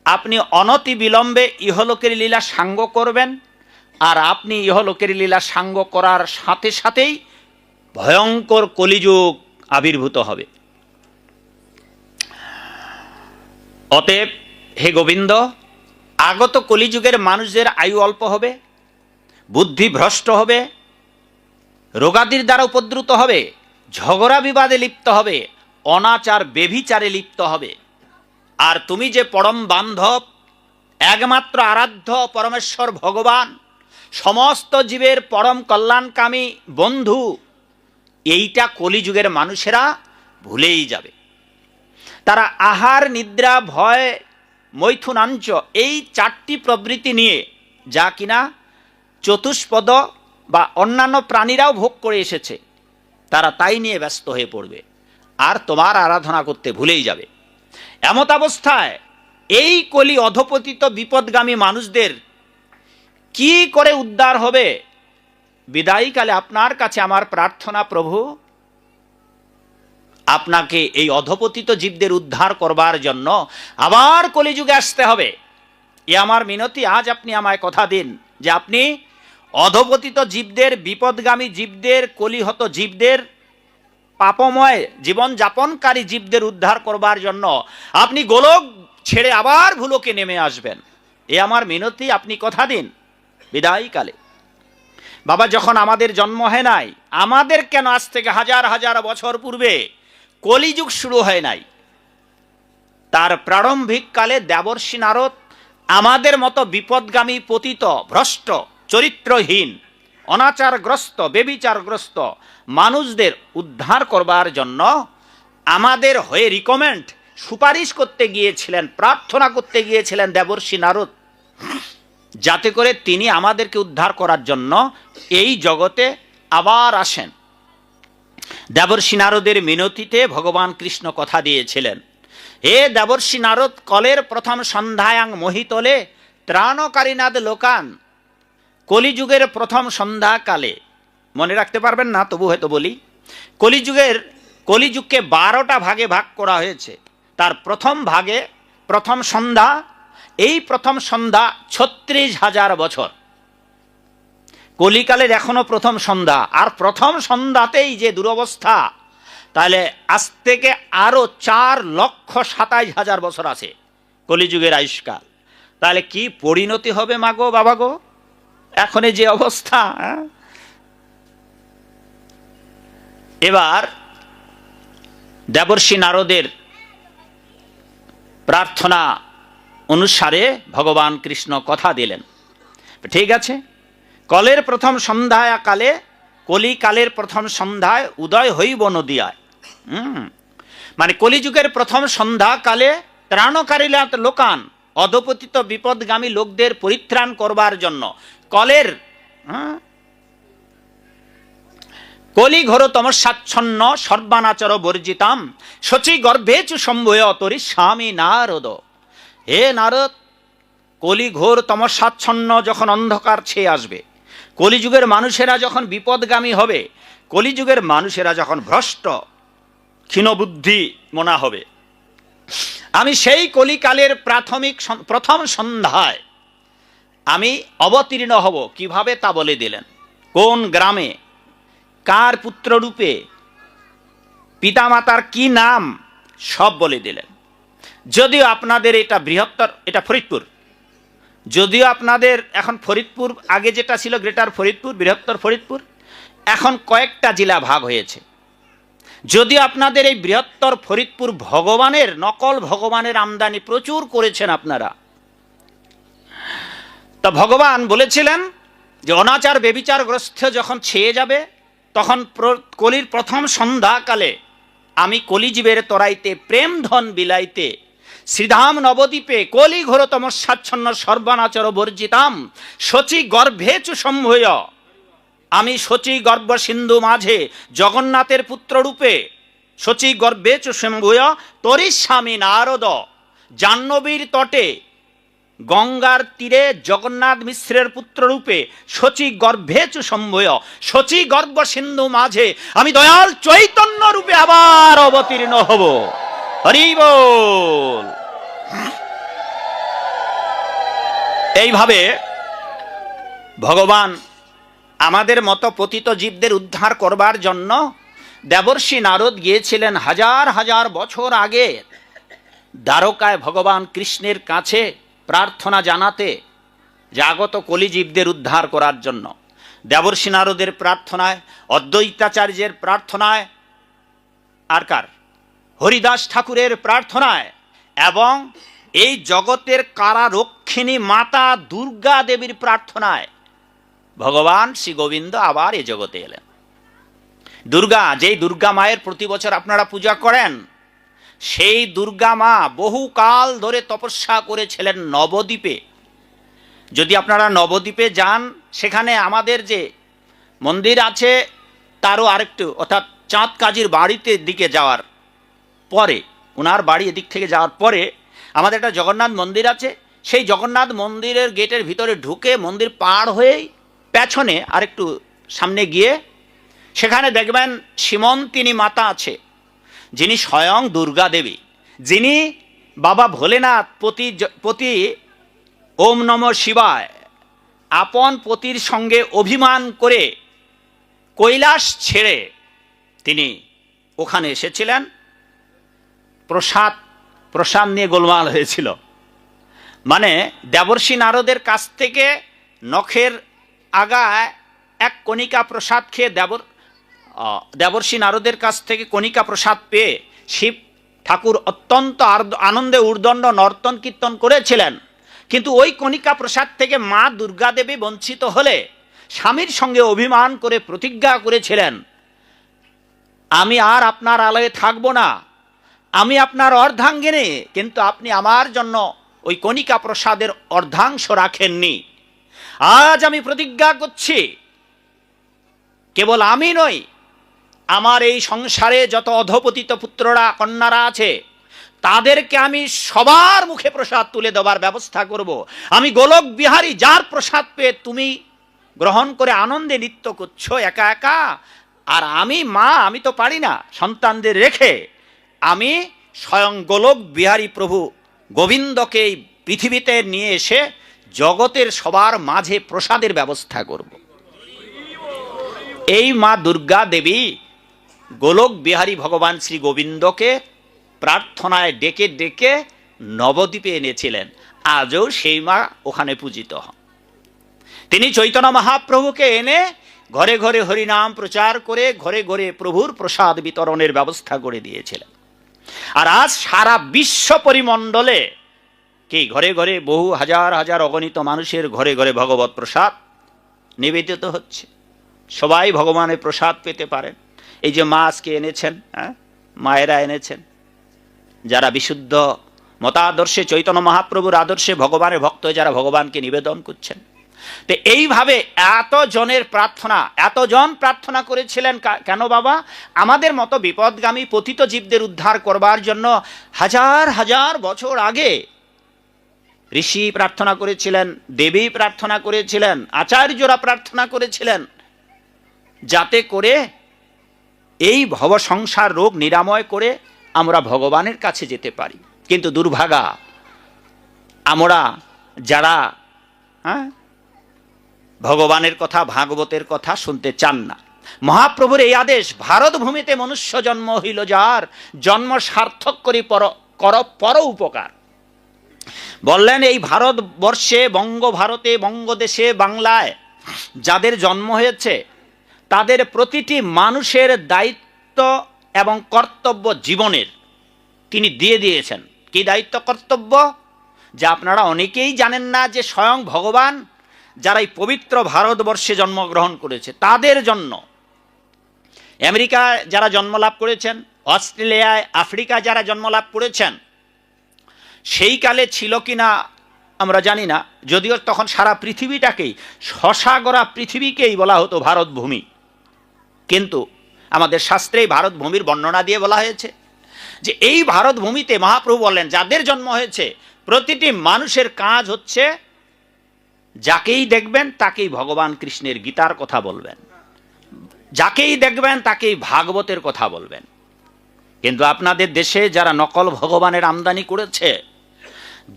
আপনি অনতি বিলম্বে ইহলোকের লীলা সাঙ্গ করবেন, আর আপনি ইহলোকের লীলা সাঙ্গ করার সাথে সাথেই ভয়ঙ্কর কলিযুগ আবির্ভূত হবে। অতএব হে গোবিন্দ, আগত কলিযুগের মানুষদের আয়ু অল্প হবে, বুদ্ধি ভ্রষ্ট হবে, রোগাদির দ্বারা উপদ্রুত হবে, ঝগড়া বিবাদে লিপ্ত হবে, অনাচার বেভিচারে লিপ্ত হবে। আর তুমি যে পরম বান্ধব, একমাত্র আরাধ্য পরমেশ্বর ভগবান, সমস্ত জীবের পরম কল্যাণকামী বন্ধু, এইটা কলিযুগের মানুষেরা ভুলেই যাবে। তারা আহার, নিদ্রা, ভয়, মৈথুনাঞ্চ এই চারটি প্রবৃত্তি নিয়ে, যা কিনা চতুষ্পদ বা অন্যান্য প্রাণীরাও ভোগ করে এসেছে, তারা তাই নিয়ে ব্যস্ত হয়ে পড়বে, আর তোমার আরাধনা করতে ভুলেই যাবে। এমত অবস্থায় এই কলি অধপতিত বিপদগামী মানুষদের কি করে উদ্ধার হবে? বিদায়ীকালে আপনার কাছে আমার প্রার্থনা, প্রভু, আপনাকে এই অধপতিত জীবদের উদ্ধার করবার জন্য আবার কলিযুগে আসতে হবে। এ আমার মিনতি, আজ আপনি আমায় কথা দিন যে আপনি অধপতিত জীবদের, বিপদগামী জীবদের, কলিহত জীবদের, পাপময় জীবন যাপনকারী জীবদের উদ্ধার করবার জন্য আপনি গোলক ছেড়ে আবার ভুলোকে নেমে আসবেন। এ আমার মিনতি, আপনি কথা দিন বিদায়ীকালে। বাবা, যখন আমাদের জন্ম হয় নাই, আমাদের কেন আজ থেকে হাজার হাজার বছর পূর্বে কলিযুগ শুরু হয় নাই? তার প্রারম্ভিক কালে দেবর্ষি নারদ আমাদের মতো বিপদগামী, পতিত, ভ্রষ্ট, চরিত্রহীন, অনাচারগ্রস্ত, বেবিচারগ্রস্ত মানুষদের উদ্ধার করবার জন্য আমাদের হয়ে রিকমেন্ড, সুপারিশ করতে গিয়েছিলেন, প্রার্থনা করতে গিয়েছিলেন দেবর্ষি নারদ, যাতে করে তিনি আমাদেরকে উদ্ধার করার জন্য এই জগতে আবার আসেন। দেবর্ষি নারদের মিনতিতে ভগবান কৃষ্ণ কথা দিয়েছিলেন, হে দেবর্ষি নারদ, কলের প্রথম সন্ধ্যায়াং মহিতলে ত্রাণকারীনাদ লোকান। কলিযুগের প্রথম সন্ধ্যাকালে, মনে রাখতে পারবেন না, তবু হয়তো বলি, কলিযুগকে 12টা ভাগে ভাগ করা হয়েছে। তার প্রথম ভাগে প্রথম সন্ধ্যা, এই প্রথম সন্ধ্যা 36,000 বছর। কলিকালের এখনো প্রথম সন্ধ্যা, আর প্রথম সন্ধ্যাতেই যে দুরবস্থা, তাহলে আজ থেকে আরো 4,27,000 বছর আছে কলিযুগের আয়ুষ্কাল। তাহলে কি পরিণতি হবে মাগো, বাবা গো, এখন যে অবস্থা। এবার দেবর্ষি নারদের প্রার্থনা অনুসারে ভগবান কৃষ্ণ কথা দিলেন, ঠিক আছে, কলের প্রথম সন্ধ্যায় কালে, কলিকালের প্রথম সন্ধ্যায় উদয় হইব নদিয়ায়। মানে কলিযুগের প্রথম সন্ধ্যাকালে ত্রাণকারী লোকান, অধপতিত বিপদগামী লোকদের পরিত্রাণ করবার জন্য কলের কলি ঘোর তমসাচ্ছন্ন সর্বানাচর বর্জিতাম শচী গর্ভেচু সম্ভয় তরি স্বামী নারদ। হে নারদ, কলি ঘোর তমসাচ্ছন্ন যখন অন্ধকার ছেয়ে আসবে, কলিযুগের মানুষেরা যখন বিপদগামী হবে, কলিযুগের মানুষেরা যখন ভ্রষ্ট ক্ষীণবুদ্ধি মনা হবে, আমি সেই কলিকালের প্রথম সন্ধ্যায় আমি অবতীর্ণ হব, কিভাবে তা বলে দিলেন। কোন গ্রামে, কার পুত্ররূপে, পিতামাতার কি নাম, সব বলে দিলেন। যদিও আপনাদের এটা বৃহত্তর, এটা ফরিদপুর, যদিও আপনাদের এখন ফরিদপুর, আগে যেটা ছিল গ্রেটার ফরিদপুর, বৃহত্তর ফরিদপুর, এখন কয়েকটা জেলা ভাগ হয়েছে। যদিও আপনাদের এই বৃহত্তর ফরিদপুর ভগবানের, নকল ভগবানের আমদানি প্রচুর করেছেন আপনারা, তা ভগবান বলেছিলেন যে অনাচার বেবিচারগ্রস্ত যখন ছেয়ে যাবে, তখন কলির প্রথম সন্ধ্যাকালে আমি কলিজীবের তরাইতে প্রেম ধন বিলাইতে শ্রীধাম নবদ্বীপে কলি ঘোর তমস্যাচ্ছন্ন সর্বানাচর বর্জিতাম শচী গর্ভেচু সম্ভয়, আমি শচী গর্ভ সিন্ধু মাঝে জগন্নাথের পুত্ররূপে শচী গর্ভেচু সম্ভয় তরিস্বামী নারদ জাহ্নবীর তটে গঙ্গার তীরে জগন্নাথ মিশ্রের পুত্ররূপে শচী গর্ভেচু সম্ভয়, শচী গর্ভ সিন্ধু মাঝে আমি দয়াল চৈতন্য রূপে আবার অবতীর্ণ হব। হরি বল। এইভাবে ভগবান আমাদের মতো পতিত জীবদের উদ্ধার করবার জন্য দেবর্ষি নারদ গিয়েছিলেন হাজার হাজার বছর আগে দ্বারকায় ভগবান কৃষ্ণের কাছে প্রার্থনা জানাতে, জাগত কলিজীবদের উদ্ধার করার জন্য। দেবর্ষি নারদের প্রার্থনায়, অদ্বৈতাচার্যের প্রার্থনায়, আর কার, হরিদাস ঠাকুরের প্রার্থনায়, এবং এই জগতের কারারক্ষিণী মাতা দুর্গা দেবীর প্রার্থনায় ভগবান শ্রী গোবিন্দ আবার এ জগতে এলেন। দুর্গা, যেই দুর্গা মায়ের প্রতি বছর আপনারা পূজা করেন, সেই দুর্গা মা বহুকাল ধরে তপস্যা করেছিলেন নবদ্বীপে। যদি আপনারা নবদ্বীপে যান, সেখানে আমাদের যে মন্দির আছে তারও আরেকটু, অর্থাৎ চাঁদ কাজীর বাড়িতে দিকে যাওয়ার পরে, ওনার বাড়ি এদিক থেকে যাওয়ার পরে আমাদের একটা জগন্নাথ মন্দির আছে। সেই জগন্নাথ মন্দিরের গেটের ভিতরে ঢুকে মন্দির পার হয়েই পেছনে আরেকটু সামনে গিয়ে সেখানে দেখবেন সীমন্তিনী মাতা আছে, যিনি স্বয়ং দুর্গা দেবী, যিনি বাবা ভোলেনাথ পতি ওম নমঃ শিবায় আপন পতির সঙ্গে অভিমান করে কৈলাস ছেড়ে তিনি ওখানে এসেছিলেন। প্রসাদ নিয়ে গোলমাল হয়েছিল। মানে দেবর্ষি নারদের কাছ থেকে নখের আগায় এক কণিকা প্রসাদ খেয়ে দেবর্ষি নারদের কাছ থেকে কণিকা প্রসাদ পেয়ে শিব ঠাকুর অত্যন্ত আনন্দে উর্দণ্ড নর্তন কীর্তন করেছিলেন। কিন্তু ওই কণিকা প্রসাদ থেকে মা দুর্গা দেবী বঞ্চিত হলে স্বামীর সঙ্গে অভিমান করে প্রতিজ্ঞা করেছিলেন, আমি আর আপনার আলয়ে থাকব না, আমি আপনার অর্ধাঙ্গিনী, কিন্তু আপনি আমার জন্য ওই কণিকা প্রসাদের অর্ধাংশ রাখেননি। আজ আমি প্রতিজ্ঞা করছি, কেবল আমি নই, আমার এই সংসারে যত অধপতিত পুত্ররা কন্যারা আছে তাদেরকে আমি সবার মুখে প্রসাদ তুলে দেওয়ার ব্যবস্থা করব। আমি গোলক বিহারী, যার প্রসাদ পেয়ে তুমি গ্রহণ করে আনন্দে নৃত্য করছো একা একা, আর আমি মা, আমি তো পারি না সন্তানদের রেখে, আমি স্বয়ং গোলক বিহারী প্রভু গোবিন্দকে এই পৃথিবীতে নিয়ে এসে জগতের সবার মাঝে প্রসাদের ব্যবস্থা করব। এই মা দুর্গা দেবী গোলক বিহারী ভগবান শ্রী গোবিন্দকে প্রার্থনায় ডেকে ডেকে নবদ্বীপে এনেছিলেন। আজও সেই মা ওখানে পূজিত হন। তিনি চৈতন্য মহাপ্রভুকে এনে ঘরে ঘরে হরিনাম প্রচার করে ঘরে ঘরে প্রভুর প্রসাদ বিতরণের ব্যবস্থা করে দিয়েছিলেন। আর আজ সারা বিশ্ব পরিমণ্ডলে কি ঘরে ঘরে বহু হাজার হাজার অগণিত মানুষের ঘরে ঘরে ভগবত প্রসাদ নিবেদিত হচ্ছে। সবাই ভগবানের প্রসাদ পেতে পারেন। এই যে মা আজকে এনেছেন, মায়েরা এনেছেন, যারা বিশুদ্ধ মতাদর্শে চৈতন্য মহাপ্রভুর আদর্শে ভগবানের ভক্ত হয়ে যারা ভগবানকে নিবেদন করছেন। তো এইভাবে এতজন প্রার্থনা করেছিলেন। কেন বাবা? আমাদের মতো বিপদগামী পতিত জীবদের উদ্ধার করবার জন্য হাজার হাজার বছর আগে ঋষি প্রার্থনা করেছিলেন, দেবী প্রার্থনা করেছিলেন, আচার্যরা প্রার্থনা করেছিলেন, যাতে করে এই ভব সংসার রোগ নিরাময় করে আমরা ভগবানের কাছে যেতে পারি। কিন্তু দুর্ভাগা আমরা যারা ভগবানের কথা ভাগবতের কথা শুনতে চান না। মহাপ্রভুর এই আদেশ, ভারত ভূমিতে মনুষ্য জন্ম হইল যার, জন্ম সার্থক করি পর উপকার। বললেন এই ভারতবর্ষে, বঙ্গভারতে, বঙ্গদেশে, বাংলায় যাদের জন্ম হয়েছে তাদের প্রতিটি মানুষের দায়িত্ব এবং কর্তব্য জীবনের তিনি দিয়ে দিয়েছেন। কি দায়িত্ব কর্তব্য? যে আপনারা অনেকেই জানেন না যে স্বয়ং ভগবান যারা এই পবিত্র ভারতবর্ষে জন্মগ্রহণ করেছে তাদের জন্য, আমেরিকায় যারা জন্মলাভ করেছেন, অস্ট্রেলিয়ায়, আফ্রিকায় যারা জন্মলাভ করেছেন, সেই কালে ছিল কি না আমরা জানি না, যদিও তখন সারা পৃথিবীটাকেই, শশাগরা পৃথিবীকেই বলা হতো ভারত ভূমি। কিন্তু আমাদের শাস্ত্রে ভারত ভূমির বর্ণনা দিয়ে বলা হয়েছে যে এই ভারত ভূমিতে মহাপ্রভু বললেন যাদের জন্ম হয়েছে প্রতিটি মানুষের কাজ হচ্ছে যাকেই দেখবেন তাকেই ভগবান কৃষ্ণের গীতার কথা বলবেন, যাকেই দেখবেন তাকেই ভাগবতের কথা বলবেন। কিন্তু আপনাদের দেশে যারা নকল ভগবানের আমদানি করেছে,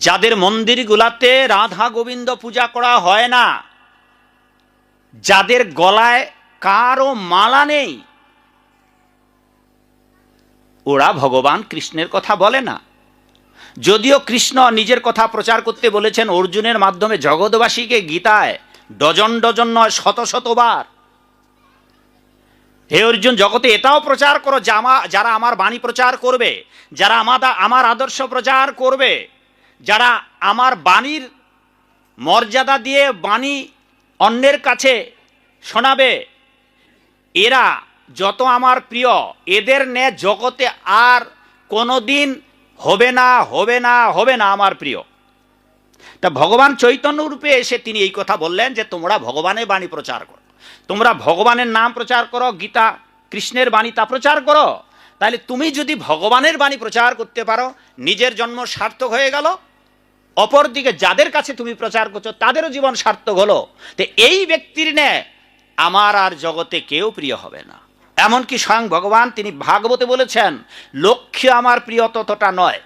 যাদের মন্দিরগুলাতে রাধা গোবিন্দ পূজা করা হয় না, যাদের গলায় কারও মালা নেই, ওরা ভগবান কৃষ্ণের কথা বলে না। যদিও কৃষ্ণ নিজের কথা প্রচার করতে বলেছেন অর্জুনের মাধ্যমে জগৎবাসীকে গীতায় ডজন ডজন নয় শত শতবার, হে অর্জুন জগতে এটাও প্রচার করো যারা আমার বাণী প্রচার করবে, যারা আমার আদর্শ প্রচার করবে, যারা আমার বাণীর মর্যাদা দিয়ে বাণী অন্যের কাছে শোনাবে, এরা যত আমার প্রিয়, এদের ন্যায় জগতে আর কোনোদিন হবে না, হবে না, হবে না আমার প্রিয়। তা ভগবান চৈতন্য রূপে এসে তিনি এই কথা বললেন যে তোমরা ভগবানের বাণী প্রচার করো, তোমরা ভগবানের নাম প্রচার করো, গীতা কৃষ্ণের বাণী তা প্রচার করো। তাহলে তুমি যদি ভগবানের বাণী প্রচার করতে পারো, নিজের জন্ম সার্থক হয়ে গেল, অপরদিকে যাদের কাছে তুমি প্রচার করছো তাদেরও জীবন সার্থক হলো। তো এই ব্যক্তির ন্যায় আমার আর জগতে কেউ প্রিয় হবে না। এমনকি স্বয়ং ভগবান তিনি ভাগবতে বলেছেন লক্ষ্য আমার প্রিয় ততটা নয়,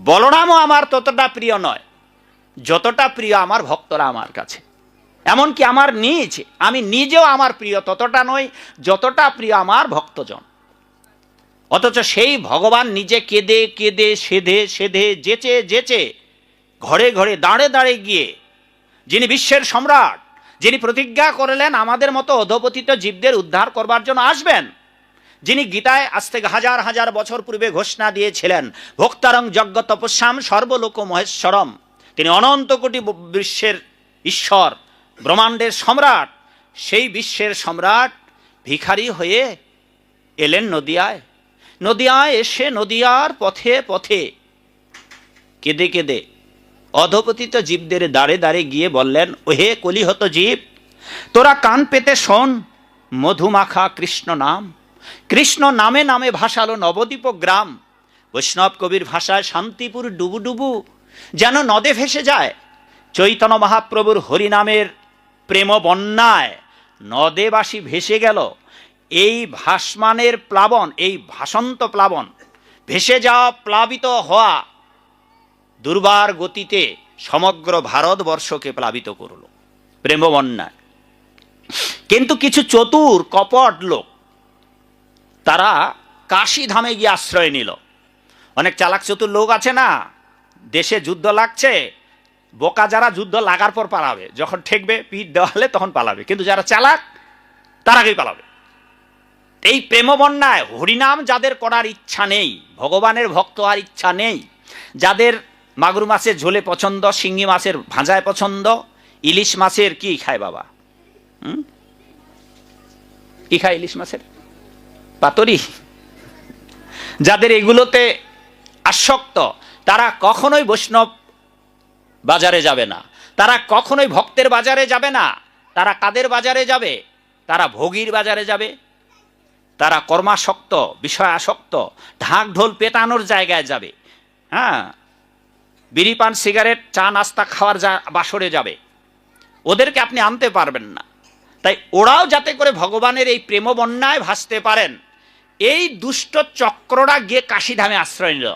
বলরামও আমার ততটা প্রিয় নয়, যতটা প্রিয় আমার ভক্তরা আমার কাছে। এমনকি আমার আমি নিজেও আমার প্রিয় ততটা নই যতটা প্রিয় আমার ভক্তজন। অথচ সেই ভগবান নিজে কেঁদে কেঁদে সেধে সেধে যেচে যেচে ঘরে ঘরে দাঁড়ে দাঁড়ে গিয়ে, যিনি বিশ্বের সম্রাট, যিনি প্রতিজ্ঞা করলেন আমাদের মতো অধপতিত জীবদের উদ্ধার করবার জন্য আসবেন, যিনি গীতায় আজ থেকে হাজার হাজার বছর পূর্বে ঘোষণা দিয়েছিলেন ভোক্তারং যজ্ঞ তপস্যাম সর্বলোক মহেশ্বরম, তিনি অনন্ত কোটি বিশ্বের ঈশ্বর, ব্রহ্মাণ্ডের সম্রাট, সেই বিশ্বের সম্রাট ভিখারি হয়ে এলেন নদিয়ায়। নদিয়ায় এসে নদিয়ার পথে পথে কেঁদে কেঁদে অধপতিত জীবদের দাঁড়ে দাঁড়ে গিয়ে বললেন, ওহে কলিহত জীব, তোরা কান পেতে শোন মধুমাখা কৃষ্ণ নাম। কৃষ্ণ নামে নামে ভাসালো নবদ্বীপ গ্রাম, বৈষ্ণব কবির ভাষায় শান্তিপুর ডুবু ডুবু যেন নদে ভেসে যায়। চৈতন্য মহাপ্রভুর হরিনামের প্রেম বন্যায় নদেবাসী ভেসে গেল। এই ভাসমানের প্লাবন, এই ভাসন্ত প্লাবন, ভেসে যাওয়া প্লাবিত হওয়া দুর্বার গতিতে সমগ্র ভারতবর্ষকে প্লাবিত করল প্রেম বন্যায়। কিন্তু কিছু চতুর কপট লোক তারা কাশী ধামে গিয়ে আশ্রয় নিল। অনেক চালাক চতুর লোক আছে না, দেশে যুদ্ধ লাগছে, বোকা যারা যুদ্ধ লাগার পর পালাবে, যখন ঠেকবে পিঠ দেওয়ালে তখন পালাবে, কিন্তু যারা চালাক তার আগেই পালাবে। এই প্রেম বন্যায় হরিনাম যাদের করার ইচ্ছা নেই, ভগবানের ভক্ত আর ইচ্ছা নেই, যাদের মাগুর মাছের ঝোলে পছন্দ, শিঙ্গি মাছের ভাজায় পছন্দ, ইলিশ মাছের কি খায় বাবা, কি খায় ইলিশ মাছের পাতরি, যাদের এগুলোতে আসক্ত, তারা কখনোই বৈষ্ণব বাজারে যাবে না, তারা কখনোই ভক্তের বাজারে যাবে না। তারা কাদের বাজারে যাবে? তারা ভোগীর বাজারে যাবে, তারা কর্মাসক্ত, বিষয় আসক্ত, ঢাক ঢোল পেটানোর জায়গায় যাবে, হ্যাঁ, বিড়ি পান সিগারেট চা নাস্তা খাওয়ার বাসরে যাবে। ওদেরকে আপনি আনতে পারবেন না। তাই ওরাও যাতে করে ভগবানের এই প্রেম বন্যায় ভাসতে পারেন, এই দুষ্ট চক্ররা গিয়ে কাশীধামে আশ্রয় নিল।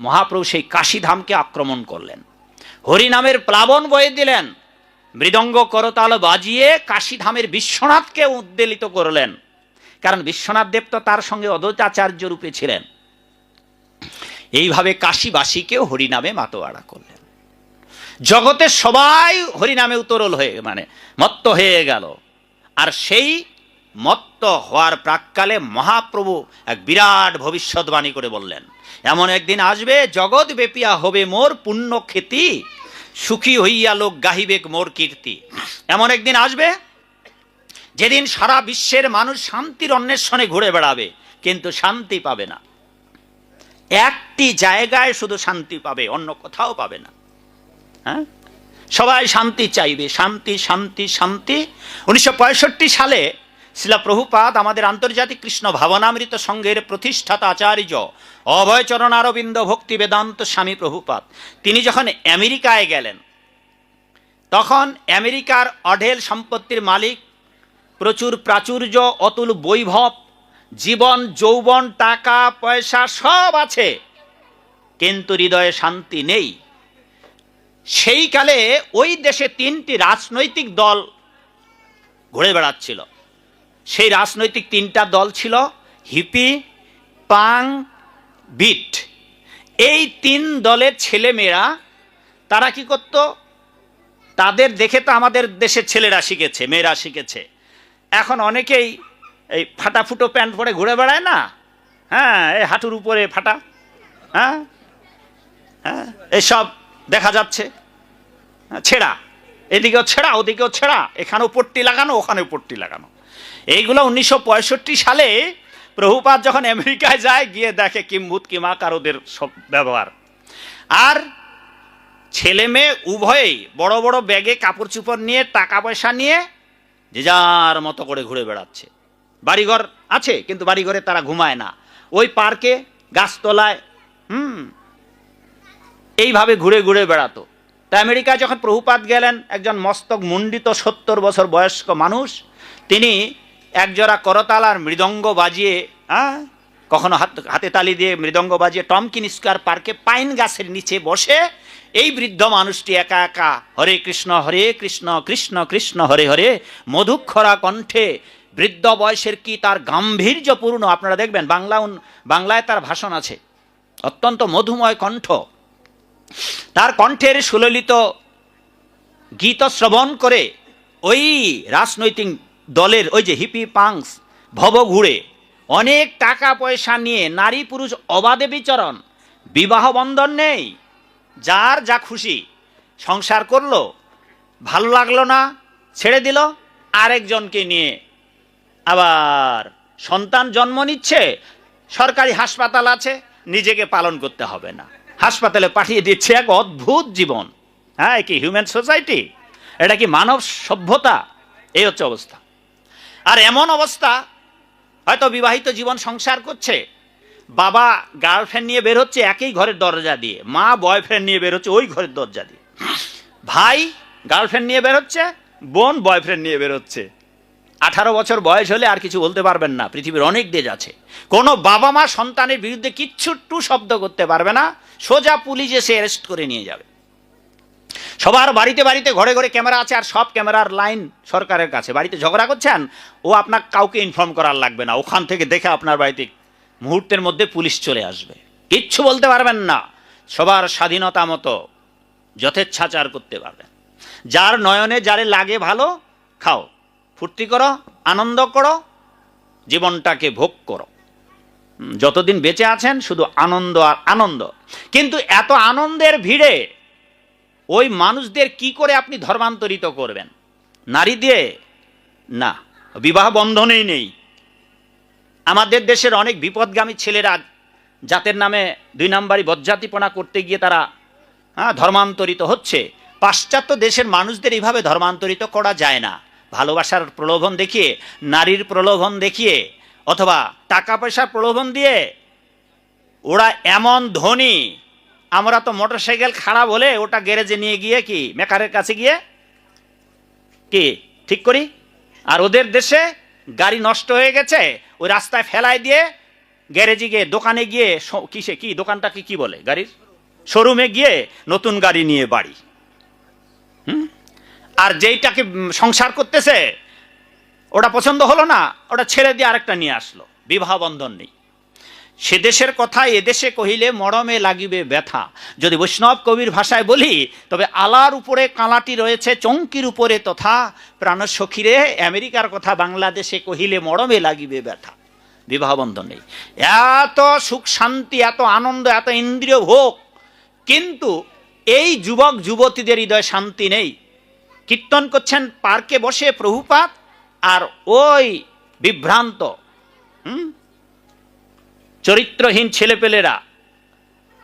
মহাপ্রভু সেই কাশীধামকে আক্রমণ করলেন, হরিনামের প্লাবন বয়ে দিলেন, মৃদঙ্গ করতাল বাজিয়ে কাশীধামের বিশ্বনাথকে উদ্বেলিত করলেন। কারণ বিশ্বনাথ দেব তো তার সঙ্গে অদ্বৈতাচার্য রূপে ছিলেন। এইভাবে কাশীবাসীকেও হরিনামে মাতোয়ারা করলেন। জগতের সবাই হরিনামে উতরল হয়ে মত্ত হয়ে গেল। আর সেই মত্ত হওয়ার প্রাক্কালে মহাপ্রভু এক বিরাট ভবিষ্যৎবাণী করে বললেন, এমন একদিন আসবে জগৎ ব্যাপিয়া হবে মোর পুণ্য খ্যাতি, সুখী হইয়া লোক গাহিবেক মোর কীর্তি। এমন একদিন আসবে যেদিন সারা বিশ্বের মানুষ শান্তির অন্বেষণে ঘুরে বেড়াবে, কিন্তু শান্তি পাবে না। একটি জায়গায় শুধু শান্তি পাবে, অন্য কোথাও পাবে না। হ্যাঁ, সবাই শান্তি চাইবে, শান্তি শান্তি শান্তি। 1965 সালে শ্রীলা প্রভুপাদ, আমাদের আন্তর্জাতিক কৃষ্ণ ভাবনামৃত সংঘের প্রতিষ্ঠাতা আচার্য অভয়চরণ অরবিন্দ ভক্তি বেদান্ত স্বামী প্রভুপাদ, তিনি যখন আমেরিকায় গেলেন, তখন আমেরিকার অঢেল সম্পত্তির মালিক, প্রচুর প্রাচুর্য, অতুল বৈভব, জীবন যৌবন, টাকা পয়সা সব আছে, কিন্তু হৃদয়ে শান্তি নেই। সেই কালে ওই দেশে 3টি রাজনৈতিক দল ঘুরে বেড়াচ্ছিল। সেই রাজনৈতিক 3টা দল ছিল হিপি, পাং, বিট। এই 3 দলের ছেলেমেয়েরা তারা কি করত, তাদের দেখে তো আমাদের দেশের ছেলেরা শিখেছে, মেয়েরা শিখেছে। এখন অনেকেই এই ফাটা ফুটো প্যান্ট পরে ঘুরে বেড়ায় না, হ্যাঁ, এই হাঁটুর উপরে ফাটা, হ্যাঁ হ্যাঁ, এসব দেখা যাচ্ছে, ছেঁড়া, এদিকেও ছেঁড়া ওদিকেও ছেঁড়া, এখানেও পট্টি লাগানো ওখানেও পট্টি লাগানো। এইগুলো 1965 সালে প্রভুপাদ যখন আমেরিকায় যায়, গিয়ে দেখে কিম্ভূত কিমাকার ওদের সব ব্যবহার। আর ছেলে মেয়ে উভয়েই বড় বড় ব্যাগে কাপড় চুপড় নিয়ে, টাকা পয়সা নিয়ে যে যার মতো করে ঘুরে বেড়াচ্ছে। বাড়িঘর আছে, কিন্তু বাড়িঘরে তারা ঘুমায় না, ওই পার্কে গাছতলায় এইভাবে ঘুরে ঘুরে বেড়াতো। তা আমেরিকায় যখন প্রভুপাদ গেলেন, একজন মস্তক মুন্ডিত 70 বছর বয়স্ক মানুষ, তিনি একজোড়া করতাল আর মৃদঙ্গ বাজিয়ে, কখনো হাতে তালি দিয়ে মৃদঙ্গ বাজিয়ে টমকিন স্কোয়ার পার্কে পাইন গাছের নিচে বসে এই বৃদ্ধ মানুষটি একা একা হরে কৃষ্ণ কৃষ্ণ কৃষ্ণ হরে হরে মধুক্ষরা কণ্ঠে, বৃদ্ধ বয়সের কি তার গাম্ভীর্যপূর্ণ, আপনারা দেখবেন বাংলায় তার ভাষণ আছে, অত্যন্ত মধুময় কণ্ঠ। তার কণ্ঠের সুললিত গীত শ্রবণ করে ওই রাজনৈতিক দলের ওই যে হিপি পাংস ভব ঘুরে অনেক টাকা পয়সা নিয়ে নারী পুরুষ অবাধে বিচরণ, বিবাহ বন্ধন নেই, যার যা খুশি সংসার করলো, ভালো লাগলো না ছেড়ে দিল, আরেকজনকে নিয়ে আবার সন্তান জন্ম নিচ্ছে। সরকারি হাসপাতাল আছে, নিজেকে পালন করতে হবে না, হাসপাতালে পাঠিয়ে দিচ্ছে। এক অদ্ভুত জীবন। হ্যাঁ, কি হিউম্যান সোসাইটি? এটা কি মানব সভ্যতা? এই হচ্ছে অবস্থা। আর এমন অবস্থা, হয়তো বিবাহিত জীবন সংসার করছে, বাবা গার্লফ্রেন্ড নিয়ে বের হচ্ছে একই ঘরের দরজা দিয়ে, মা বয়ফ্রেন্ড নিয়ে বের হচ্ছে ওই ঘরের দরজা দিয়ে, ভাই গার্লফ্রেন্ড নিয়ে বের হচ্ছে, বোন বয়ফ্রেন্ড নিয়ে বের হচ্ছে। 18 বছর বয়স হলে আর কিছু বলতে পারবেন না। পৃথিবীর অনেক দেশ আছে, কোনো বাবা মা সন্তানের বিরুদ্ধে কিচ্ছু টু শব্দ করতে পারবে না, সোজা পুলিশ এসে অ্যারেস্ট করে নিয়ে যাবে। সবার বাড়িতে বাড়িতে ঘরে ঘরে ক্যামেরা আছে, আর সব ক্যামেরার লাইন সরকারের কাছে। বাড়িতে ঝগড়া করছেন, ও আপনার কাউকে ইনফর্ম করার লাগবে না, ওখান থেকে দেখে আপনার বাড়িতে মুহূর্তের মধ্যে পুলিশ চলে আসবে, কিচ্ছু বলতে পারবেন না। সবার স্বাধীনতা মতো যথেচ্ছাচার করতে পারবেন। যার নয়নে যারে লাগে ভালো, খাও, ফুর্তি করো, আনন্দ করো, জীবনটাকে ভোগ করো। যতদিন বেঁচে আছেন শুধু আনন্দ আর আনন্দ। কিন্তু এত আনন্দের ভিড়ে ওই মানুষদের কি করে আপনি ধর্মান্তরিত করবেন? নারী দিয়ে না, বিবাহ বন্ধনেই নেই। আমাদের দেশের অনেক বিপদগামী ছেলেরা জাতের নামে 2 নাম্বারি বজ্জাতিপনা করতে গিয়ে তারা ধর্মান্তরিত হচ্ছে। পাশ্চাত্য দেশের মানুষদের এইভাবে ধর্মান্তরিত করা যায় না। ভালোবাসার প্রলোভন দেখিয়ে, নারীর প্রলোভন দেখিয়ে, অথবা টাকা পয়সার প্রলোভন দিয়ে ওরা এমন ধনী, আমরা তো মোটরসাইকেল খারাপ হলে ওটা গ্যারেজে নিয়ে গিয়ে কি মেকারের কাছে গিয়ে কি ঠিক করি, আর ওদের দেশে গাড়ি নষ্ট হয়ে গেছে ওই রাস্তায় ফেলাই দিয়ে গ্যারেজে গিয়ে, দোকানে গিয়ে, কিসে কি দোকানটাকে কি বলে, গাড়ির শোরুমে গিয়ে নতুন গাড়ি নিয়ে বাড়ি। আর যেইটাকে সংসার করতেছে ওটা পছন্দ হলো না, ওটা ছেড়ে দিয়ে আরেকটা নিয়ে আসলো, বিবাহ বন্ধন নেই। সে দেশের কথা এদেশে কহিলে মরমে লাগিবে ব্যথা। যদি বৈষ্ণব কবির ভাষায় বলি তবে আলার উপরে কালাটি রয়েছে চৌকির উপরে তথা, প্রাণ সখীরে আমেরিকার কথা বাংলাদেশে কহিলে মরমে লাগিবে ব্যথা। বিবাহ বন্ধন নেই। এত সুখ শান্তি, এত আনন্দ, এত ইন্দ্রিয় ভোগ, কিন্তু এই যুবক যুবতীদের হৃদয়ে শান্তি নেই। কীর্তন করছেন পার্কে বসে প্রভুপাদ, আর ওই বিভ্রান্ত চরিত্রহীন ছেলেপেলেরা,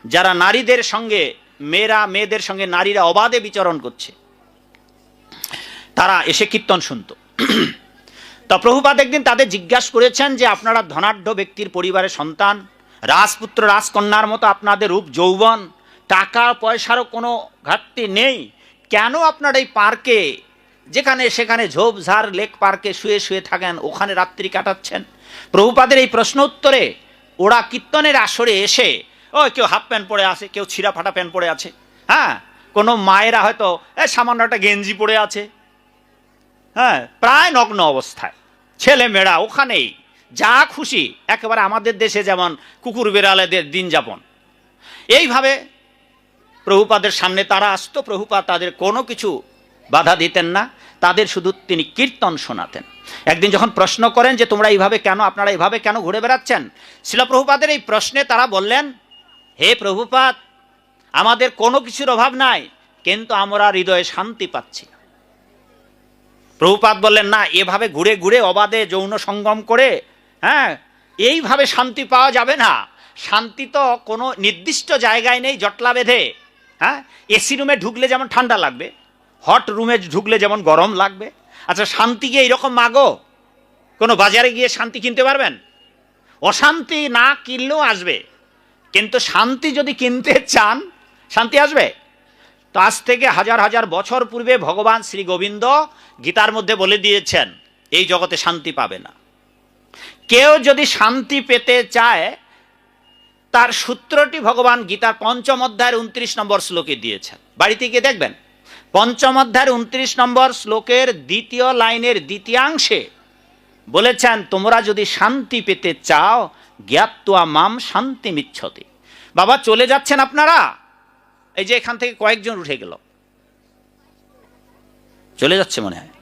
যারা নারীদের সঙ্গে, মেয়েদের সঙ্গে নারীরা অবাধে বিচরণ করছে, তারা এসে কীর্তন শুনত। তা প্রভুপাদ একদিন তাদের জিজ্ঞাসা করেছেন যে আপনারা ধনাঢ্য ব্যক্তির পরিবারের সন্তান, রাজপুত্র রাজকন্যার মতো আপনাদের রূপ যৌবন, টাকা পয়সারও কোনো ঘাটতি নেই, কেন আপনারা এই পার্কে যেখানে সেখানে ঝোপঝাড় লেক পার্কে শুয়ে শুয়ে থাকেন, ওখানে রাত্রি কাটাচ্ছেন? প্রভুপাদের এই প্রশ্ন উত্তরে ওরা কীর্তনের আসরে এসে, কেউ হাফ প্যান্ট পরে আছে, কেউ ছিঁড়া ফাটা প্যান্ট পরে আছে, হ্যাঁ, কোনো মায়েরা হয়তো সামান্য একটা গেঞ্জি পরে আছে, হ্যাঁ, প্রায় নগ্ন অবস্থায়, ছেলে মেয়েরা ওখানেই যা খুশি, একেবারে আমাদের দেশে যেমন কুকুর বেড়ালেদের দিন যাপন, এইভাবে প্রভুপাদের সামনে তারা আসতো। প্রভুপাদ তাদের কোনো কিছু বাধা দিতেন না, তাদের শুধু তিনি কীর্তন শোনাতেন। একদিন যখন প্রশ্ন করেন যে তোমরা এইভাবে কেন, আপনারা এইভাবে কেন ঘুরে বেড়াচ্ছেন, শিলা প্রভুপাদের এই প্রশ্নে তারা বললেন, হে প্রভুপাদ, আমাদের কোনো কিছুর অভাব নাই, কিন্তু আমরা হৃদয়ে শান্তি পাচ্ছি না। প্রভুপাদ বললেন, না, এভাবে ঘুরে ঘুরে অবাধে যৌন সঙ্গম করে, হ্যাঁ, এইভাবে শান্তি পাওয়া যাবে না। শান্তি তো কোনো নির্দিষ্ট জায়গায় নেই জটলা বেঁধে, হ্যাঁ, এসি রুমে ঢুকলে যেমন ঠান্ডা লাগবে, হট রুমে ঢুকলে যেমন গরম লাগবে। আচ্ছা, শান্তি গিয়ে এইরকম মাগো, কোনো বাজারে গিয়ে শান্তি কিনতে পারবেন? অশান্তি না কিনলেও আসবে, কিন্তু শান্তি যদি কিনতে চান, শান্তি আসবে? তো আজ থেকে হাজার হাজার বছর পূর্বে ভগবান শ্রী গোবিন্দ গীতার মধ্যে বলে দিয়েছেন, এই জগতে শান্তি পাবে না। কেউ যদি শান্তি পেতে চায়, তার সূত্রটি ভগবান গীতার ৫ম অধ্যায়ের ২৯ নম্বর শ্লোকে দিয়েছেন। বাড়িতে গিয়ে দেখবেন, ৫ম অধ্যায়ের ২৯ নম্বর শ্লোকের ২য় লাইনের দ্বিতীয়াংশে বলেছেন, তোমরা যদি শান্তি পেতে চাও, জ্ঞাত্বা মাম শান্তি মিচ্ছতি। বাবা, চলে যাচ্ছেন আপনারা, এই যে এখান থেকে কয়েকজন উঠে গেল, চলে যাচ্ছে মনে হয়।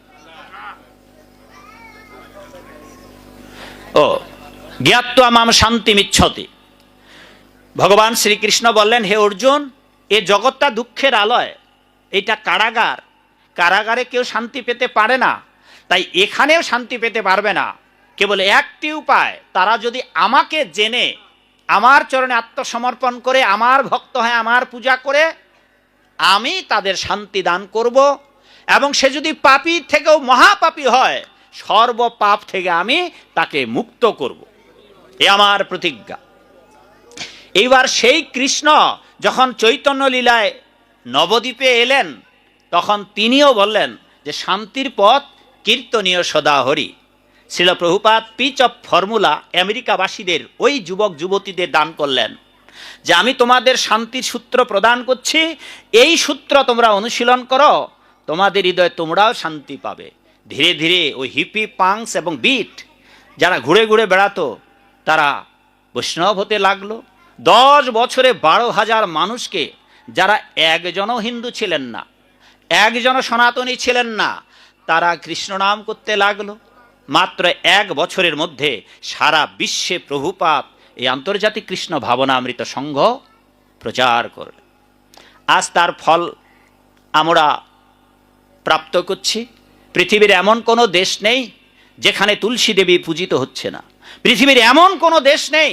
জ্ঞাত্বা মাম শান্তি মিচ্ছতি। ভগবান শ্রীকৃষ্ণ বললেন, হে অর্জুন, এ জগৎটা দুঃখের আলয়, এটা কারাগার, কারাগারে কেউ শান্তি পেতে পারে না, তাই এখানেও শান্তি পেতে পারবে না। কেবল একটি উপায়, তারা যদি আমাকে জেনে আমার চরণে আত্মসমর্পণ করে আমার ভক্ত হয়, আমার পূজা করে, আমি তাদের শান্তি দান করব, এবং সে যদি পাপী থেকেও মহাপাপী হয়, সর্বপাপ থেকে আমি তাকে মুক্ত করব, এ আমার প্রতিজ্ঞা। এইবার সেই কৃষ্ণ যখন চৈতন্য লীলায় নবদ্বীপে এলেন, তখন তিনিও বললেন যে শান্তির পথ কীর্তনীয় সদা Hari. Srila Prabhupada peace of formula আমেরিকাবাসীদের, ওই যুবক যুবতীদের দান করলেন, যে আমি তোমাদের শান্তির সূত্র প্রদান করছি, এই সূত্র তোমরা অনুশীলন করো, তোমাদের হৃদয়ে তোমরাও শান্তি পাবে। ধীরে ধীরে ওই হিপি পাংস এবং বিট যারা ঘুরে ঘুরে বেড়াতো, তারা বৈষ্ণব হতে লাগলো। 10 বছরে 12,000 মানুষকে, যারা একজনও হিন্দু ছিলেন না, একজনও সনাতনী ছিলেন না, তারা কৃষ্ণ নাম করতে লাগলো। মাত্র 1 বছরের মধ্যে সারা বিশ্বে প্রভুপাদ এই আন্তর্জাতিক কৃষ্ণ ভাবনামৃত সংঘ প্রচার করলেন। আজ তার ফল আমরা প্রাপ্ত করছি। পৃথিবীর এমন কোনো দেশ নেই যেখানে তুলসী দেবী পূজিত হচ্ছে না। পৃথিবীর এমন কোনো দেশ নেই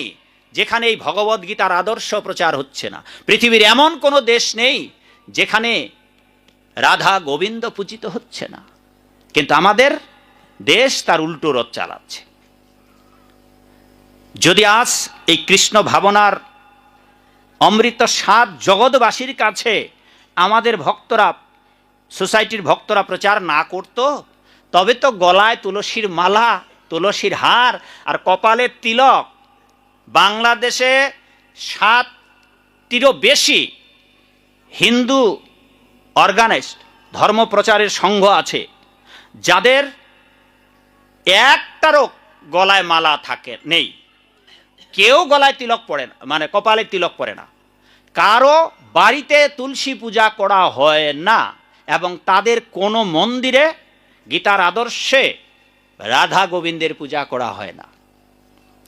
যেখানে এই ভগবদ্গীতার আদর্শ প্রচার হচ্ছে না। পৃথিবীর এমন কোনো দেশ নেই যেখানে রাধা গোবিন্দ পূজিত হচ্ছে না। কিন্তু আমাদের দেশ তার উল্টো রথ চালাচ্ছে। যদি আজ এই কৃষ্ণ ভাবনার অমৃত স্বাদ জগৎবাসীর কাছে আমাদের ভক্তরা, সোসাইটির ভক্তরা প্রচার না করত, তবে তো গলায় তুলসীর মালা, তুলসীর হার আর কপালের তিলক বাংলাদেশে 7টিরও বেশি হিন্দু অর্গানাইজড ধর্মপ্রচারের সংঘ আছে, যাদের একটারও গলায় মালা থাকে নেই, কেউ গলায় তিলক পড়ে না, মানে কপালে তিলক পড়ে না, কারো বাড়িতে তুলসী পূজা করা হয় না, এবং তাদের কোনো মন্দিরে গীতার আদর্শে রাধা গোবিন্দের পূজা করা হয় না।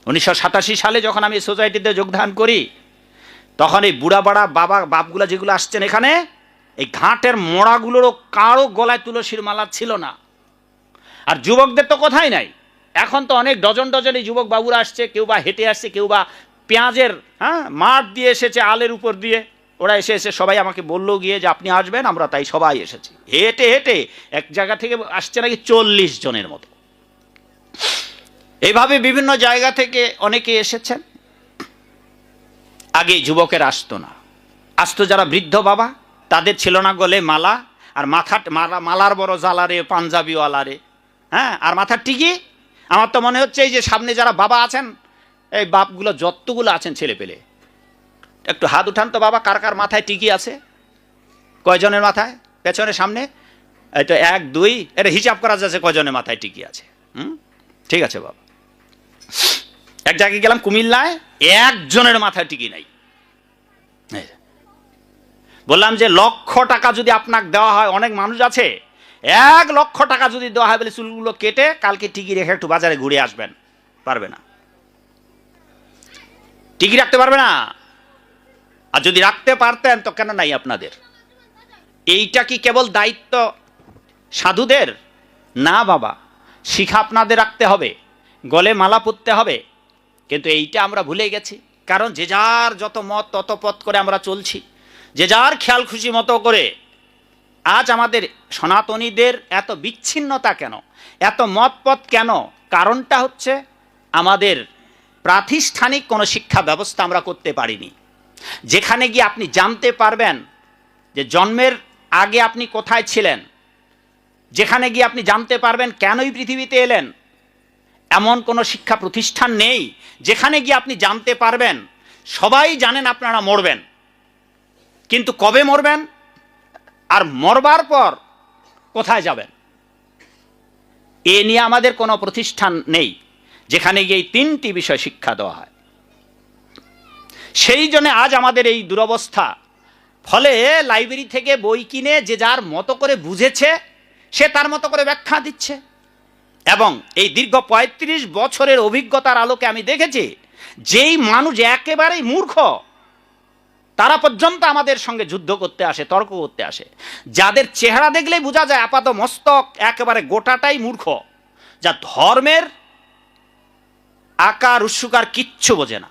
1987 সালে যখন আমি সোসাইটিতে যোগদান করি, তখন এই বুড়া বাড়া বাপগুলা যেগুলো আসছেন এখানে, এই ঘাটের মোড়াগুলোরও কারো গলায় তুলসীর মালা ছিল না। আর যুবকদের তো কথাই নাই, এখন তো অনেক ডজন ডজন এই যুবক বাবুরা আসছে, কেউ বা হেঁটে আসছে, কেউ বা পেঁয়াজের মাঠ দিয়ে এসেছে, আলের উপর দিয়ে ওরা এসে সবাই আমাকে বললো গিয়ে যে আপনি আসবেন, আমরা তাই সবাই এসেছি। হেঁটে হেঁটে এক জায়গা থেকে আসছে নাকি 40 জনের মতো। এইভাবে বিভিন্ন জায়গা থেকে অনেকে এসেছেন। আগে যুবকের আসতো না, আসতো যারা বৃদ্ধ বাবা, তাদের ছিল না গলে মালা, আর মালার বড় জালারে পাঞ্জাবিওয়ালারে, আর মাথার টিকি। আমার তো মনে হচ্ছে এই যে সামনে যারা বাবা আছেন, এই বাপগুলো যতগুলো আছেন ছেলে পেলে, একটু হাত উঠান তো বাবা, কার কার মাথায় টিকি আছে? কয়জনের মাথায়? পেছনে সামনে এই তো 1 2, এটা হিসাব করা যাচ্ছে কয়জনের মাথায় টিকি আছে। ঠিক আছে বাবা। এক জায়গায় গেলাম কুমিল্লায়, একজনের মাথায় টিকি নাই। বললাম যে 1,00,000 টাকা যদি আপনাকে দেওয়া হয়, অনেক মানুষ আছে, 1,00,000 টাকা যদি দেওয়া হয় বলে চুলগুলো কেটে কালকে টিকি রেখে একটু বাজারে ঘুরে আসবেন, পারবে না? টিকি রাখতে পারবে না। আর যদি রাখতে পারতেন তো কেন নাই আপনাদের? এইটা কি কেবল দায়িত্ব সাধুদের? না বাবা, শিখা আপনাদের রাখতে হবে, গলে মালা পরতে হবে। কিন্তু এইটা আমরা ভুলে গেছি, কারণ যে যার যত মত তত পথ করে আমরা চলছি, যে যার খেয়াল খুশি মতো করে। আজ আমাদের সনাতনীদের এত বিচ্ছিন্নতা কেন, এত মত পথ কেন? কারণটা হচ্ছে আমাদের প্রাতিষ্ঠানিক কোনো শিক্ষা ব্যবস্থা আমরা করতে পারিনি, যেখানে গিয়ে আপনি জানতে পারবেন যে জন্মের আগে আপনি কোথায় ছিলেন, যেখানে গিয়ে আপনি জানতে পারবেন কেনই পৃথিবীতে এলেন। এমন কোনো শিক্ষা প্রতিষ্ঠান নেই যেখানে গিয়ে আপনি জানতে পারবেন। সবাই জানেন আপনারা মরবেন, কিন্তু কবে মরবেন আর মরবার পর কোথায় যাবেন, এ নিয়ে আমাদের কোনো প্রতিষ্ঠান নেই যেখানে গিয়ে এই 3টি বিষয় শিক্ষা দেওয়া হয়। সেই জন্য আজ আমাদের এই দুরবস্থা। ফলে লাইব্রেরি থেকে বই কিনে যে যার মতো করে বুঝেছে সে তার মতো করে ব্যাখ্যা দিচ্ছে। এবং এই দীর্ঘ 35 বছরের অভিজ্ঞতার আলোকে আমি দেখেছি, যেই মানুষ একেবারেই মূর্খ, তারা পর্যন্ত আমাদের সঙ্গে যুদ্ধ করতে আসে, তর্ক করতে আসে। যাদের চেহারা দেখলেই বোঝা যায় আপাত মস্তক একেবারে গোটাটাই মূর্খ, যা ধর্মের আকার উৎসুকার কিচ্ছু বোঝে না,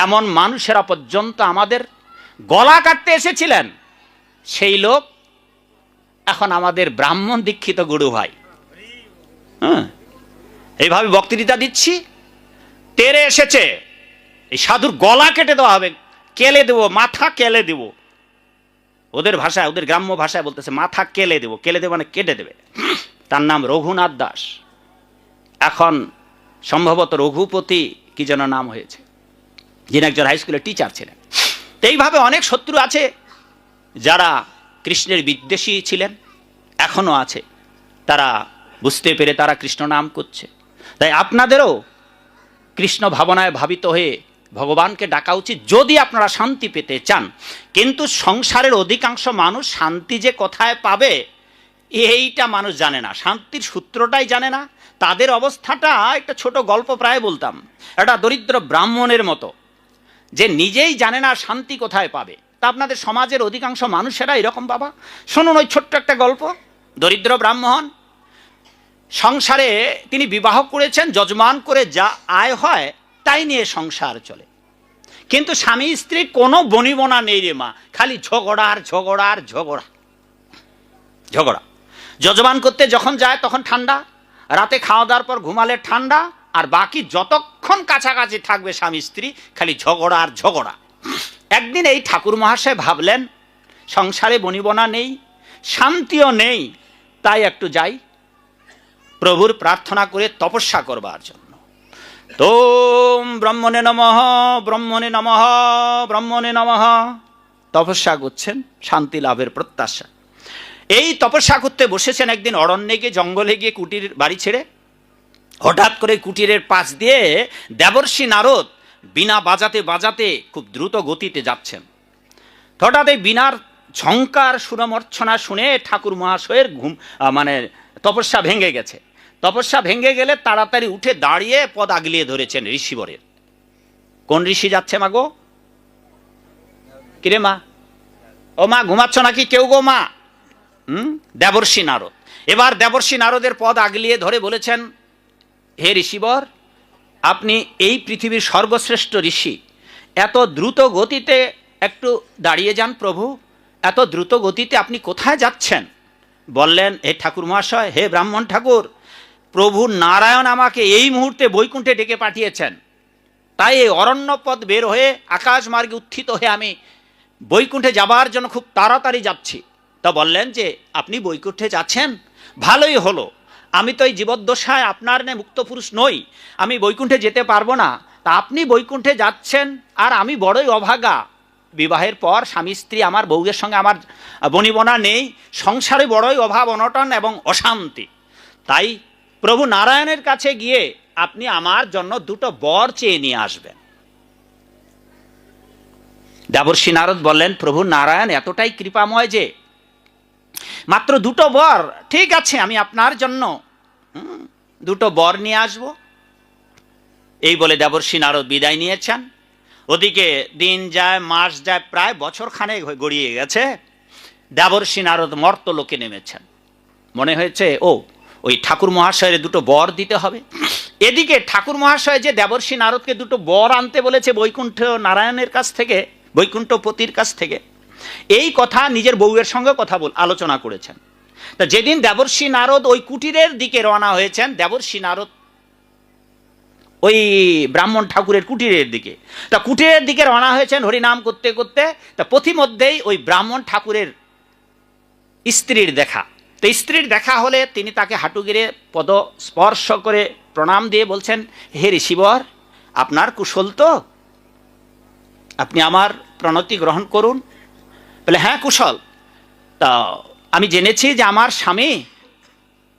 এমন মানুষেরা পর্যন্ত আমাদের গলা কাটতে এসেছিলেন। সেই লোক এখন আমাদের ব্রাহ্মণ দীক্ষিত গুরু ভাই। এইভাবে বক্তৃতা দিচ্ছি, তেরে এসেছে এই সাধুর গলা কেটে দেওয়া হবে, কেলে দেবো, মাথা কেলে দেব। ওদের ভাষায়, ওদের গ্রাম্য ভাষায় বলতেছে মাথা কেলে দেবো। কেলে দেবো মানে কেটে দেবে। তার নাম রঘুনাথ দাস, এখন সম্ভবত রঘুপতি কি যেন নাম হয়েছে, যিনি একজন হাই স্কুলের টিচার ছিলেন। তো এইভাবে অনেক শত্রু আছে যারা কৃষ্ণের বিদ্বেষী ছিলেন, এখনো আছে। তারা বুঝতে পেরে তারা কৃষ্ণ নাম করছে। তাই আপনাদেরও কৃষ্ণ ভাবনায় ভাবিত হয়ে ভগবানকে ডাকা উচিত, যদি আপনারা শান্তি পেতে চান। কিন্তু সংসারের অধিকাংশ মানুষ শান্তি যে কোথায় পাবে এইটা মানুষ জানে না, শান্তির সূত্রটাই জানে না। তাদের অবস্থাটা একটা ছোট গল্প প্রায় বলতাম, একটা দরিদ্র ব্রাহ্মণের মতো, যে নিজেই জানে না শান্তি কোথায় পাবে। তা আপনাদের সমাজের অধিকাংশ মানুষেরা এরকম বাবা। শুনুন ওই ছোট্ট একটা গল্প। দরিদ্র ব্রাহ্মণ, সংসারে তিনি বিবাহ করেছেন, যজমান করে যা আয় হয় তাই নিয়ে সংসার চলে। কিন্তু স্বামী স্ত্রী কোনো বনিবনা নেই রে মা, খালি ঝগড়া আর ঝগড়া আর ঝগড়া ঝগড়া। যজমান করতে যখন যায় তখন ঠান্ডা, রাতে খাওয়া দাওয়ার পর ঘুমালে ঠান্ডা, আর বাকি যতক্ষণ কাছাকাছি থাকবে স্বামী স্ত্রী খালি ঝগড়া আর ঝগড়া। একদিন এই ঠাকুর মহাশয় ভাবলেন সংসারে বনিবনা নেই, শান্তিও নেই, তাই একটু যাই প্রভুর প্রার্থনা করে তপস্যা করবার জন্য। তোম ব্রহ্মণে নমঃ, ব্রহ্মণে নমঃ, ব্রহ্মণে নমঃ। তপস্যা করছেন শান্তি লাভের প্রত্যাশা। এই তপস্যা করতে বসেছেন একদিন অরণ্যে গিয়ে, জঙ্গলে গিয়ে, কুটির বাড়ি ছেড়ে। হঠাৎ করে কুটিরের পাশ দিয়ে দেবর্ষি নারদ বীণা বাজাতে বাজাতে খুব দ্রুত গতিতে যাচ্ছেন। হঠাৎ এই বীণার ঝঙ্কার সুরমর্ছনা শুনে ঠাকুর মহাশয়ের মানে তপস্যা ভেঙে গেছে। তপস্যা ভেঙে গেলে তাড়াতাড়ি উঠে দাঁড়িয়ে পদ আগলিয়ে ধরেছেন ঋষিবরের। কোন ঋষি যাচ্ছে মা গো? কিরে মা, ও মা ঘুমাচ্ছ নাকি কেউ গো মা? দেবর্ষি নারদ। এবার দেবর্ষি নারদের পদ আগলিয়ে ধরে বলেছেন, হে ঋষিবর, আপনি এই পৃথিবীর সর্বশ্রেষ্ঠ ঋষি, এত দ্রুত গতিতে একটু দাঁড়িয়ে যান প্রভু। এত দ্রুত গতিতে আপনি কোথায় যাচ্ছেন? বললেন, হে ঠাকুর মহাশয়, হে ব্রাহ্মণ ঠাকুর, প্রভু নারায়ণ আমাকে এই মুহূর্তে বৈকুণ্ঠে ডেকে পাঠিয়েছেন। তাই এই অরণ্য পথ বের হয়ে আকাশ মার্গে উত্থিত হয়ে আমি বৈকুণ্ঠে যাবার জন্য খুব তাড়াতাড়ি যাচ্ছি। তা বললেন যে আপনি বৈকুণ্ঠে যাচ্ছেন, ভালোই হলো। আমি তো এই জীবদ্দশায় আপনার নে মুক্ত পুরুষ নই, আমি বৈকুণ্ঠে যেতে পারবো না। তা আপনি বৈকুণ্ঠে যাচ্ছেন, আর আমি বড়ই অভাগা। বিবাহের পর স্বামী স্ত্রী, আমার বউয়ের সঙ্গে আমার বনিবনা নেই, সংসারে বড়ই অভাব অনটন এবং অশান্তি। তাই প্রভু নারায়ণের কাছে গিয়ে আপনি আমার জন্য দুটো বর চেয়ে নিয়ে আসবেন। দেবর্ষি নারদ বললেন, প্রভু নারায়ণ এতটাই কৃপাময় যে মাত্র দুটো বর, ঠিক আছে, আমি আপনার জন্য দুটো বর নিয়ে আসব। এই বলে দেবর্ষি নারদ বিদায় নিয়েছেন। ওদিকে দিন যায়, মাস যায়, প্রায় বছর খানেক গড়িয়ে গেছে। দেবর্ষি নারদ মর্তলোকে নেমেছেন। মনে হয়েছে ওই ঠাকুর মহাশয়ের দুটো বর দিতে হবে। এদিকে ঠাকুর মহাশয় যে দেবর্ষি নারদকে দুটো বর আনতে বলেছে বৈকুণ্ঠ নারায়ণের কাছ থেকে, বৈকুণ্ঠপতির কাছ থেকে, এই কথা নিজের বউয়ের সঙ্গে কথা আলোচনা করেছেন। তা যেদিন দেবর্ষি নারদ ওই কুটিরের দিকে রওনা হয়েছেন, দেবর্ষি নারদ ওই ব্রাহ্মণ ঠাকুরের কুটিরের দিকে, তা কুটিরের দিকে রওনা হয়েছেন হরিনাম করতে করতে। তা পথিমধ্যেই ওই ব্রাহ্মণ ঠাকুরের স্ত্রীর দেখা। তো স্ত্রীর দেখা হলে তিনি তাকে হাঁটু গেড়ে পদ স্পর্শ করে প্রণাম দিয়ে বলছেন, হে ঋষিবর, আপনার কুশল তো? আপনি আমার প্রণতি গ্রহণ করুন। বলে, হ্যাঁ কুশল। তা আমি জেনেছি যে আমার স্বামী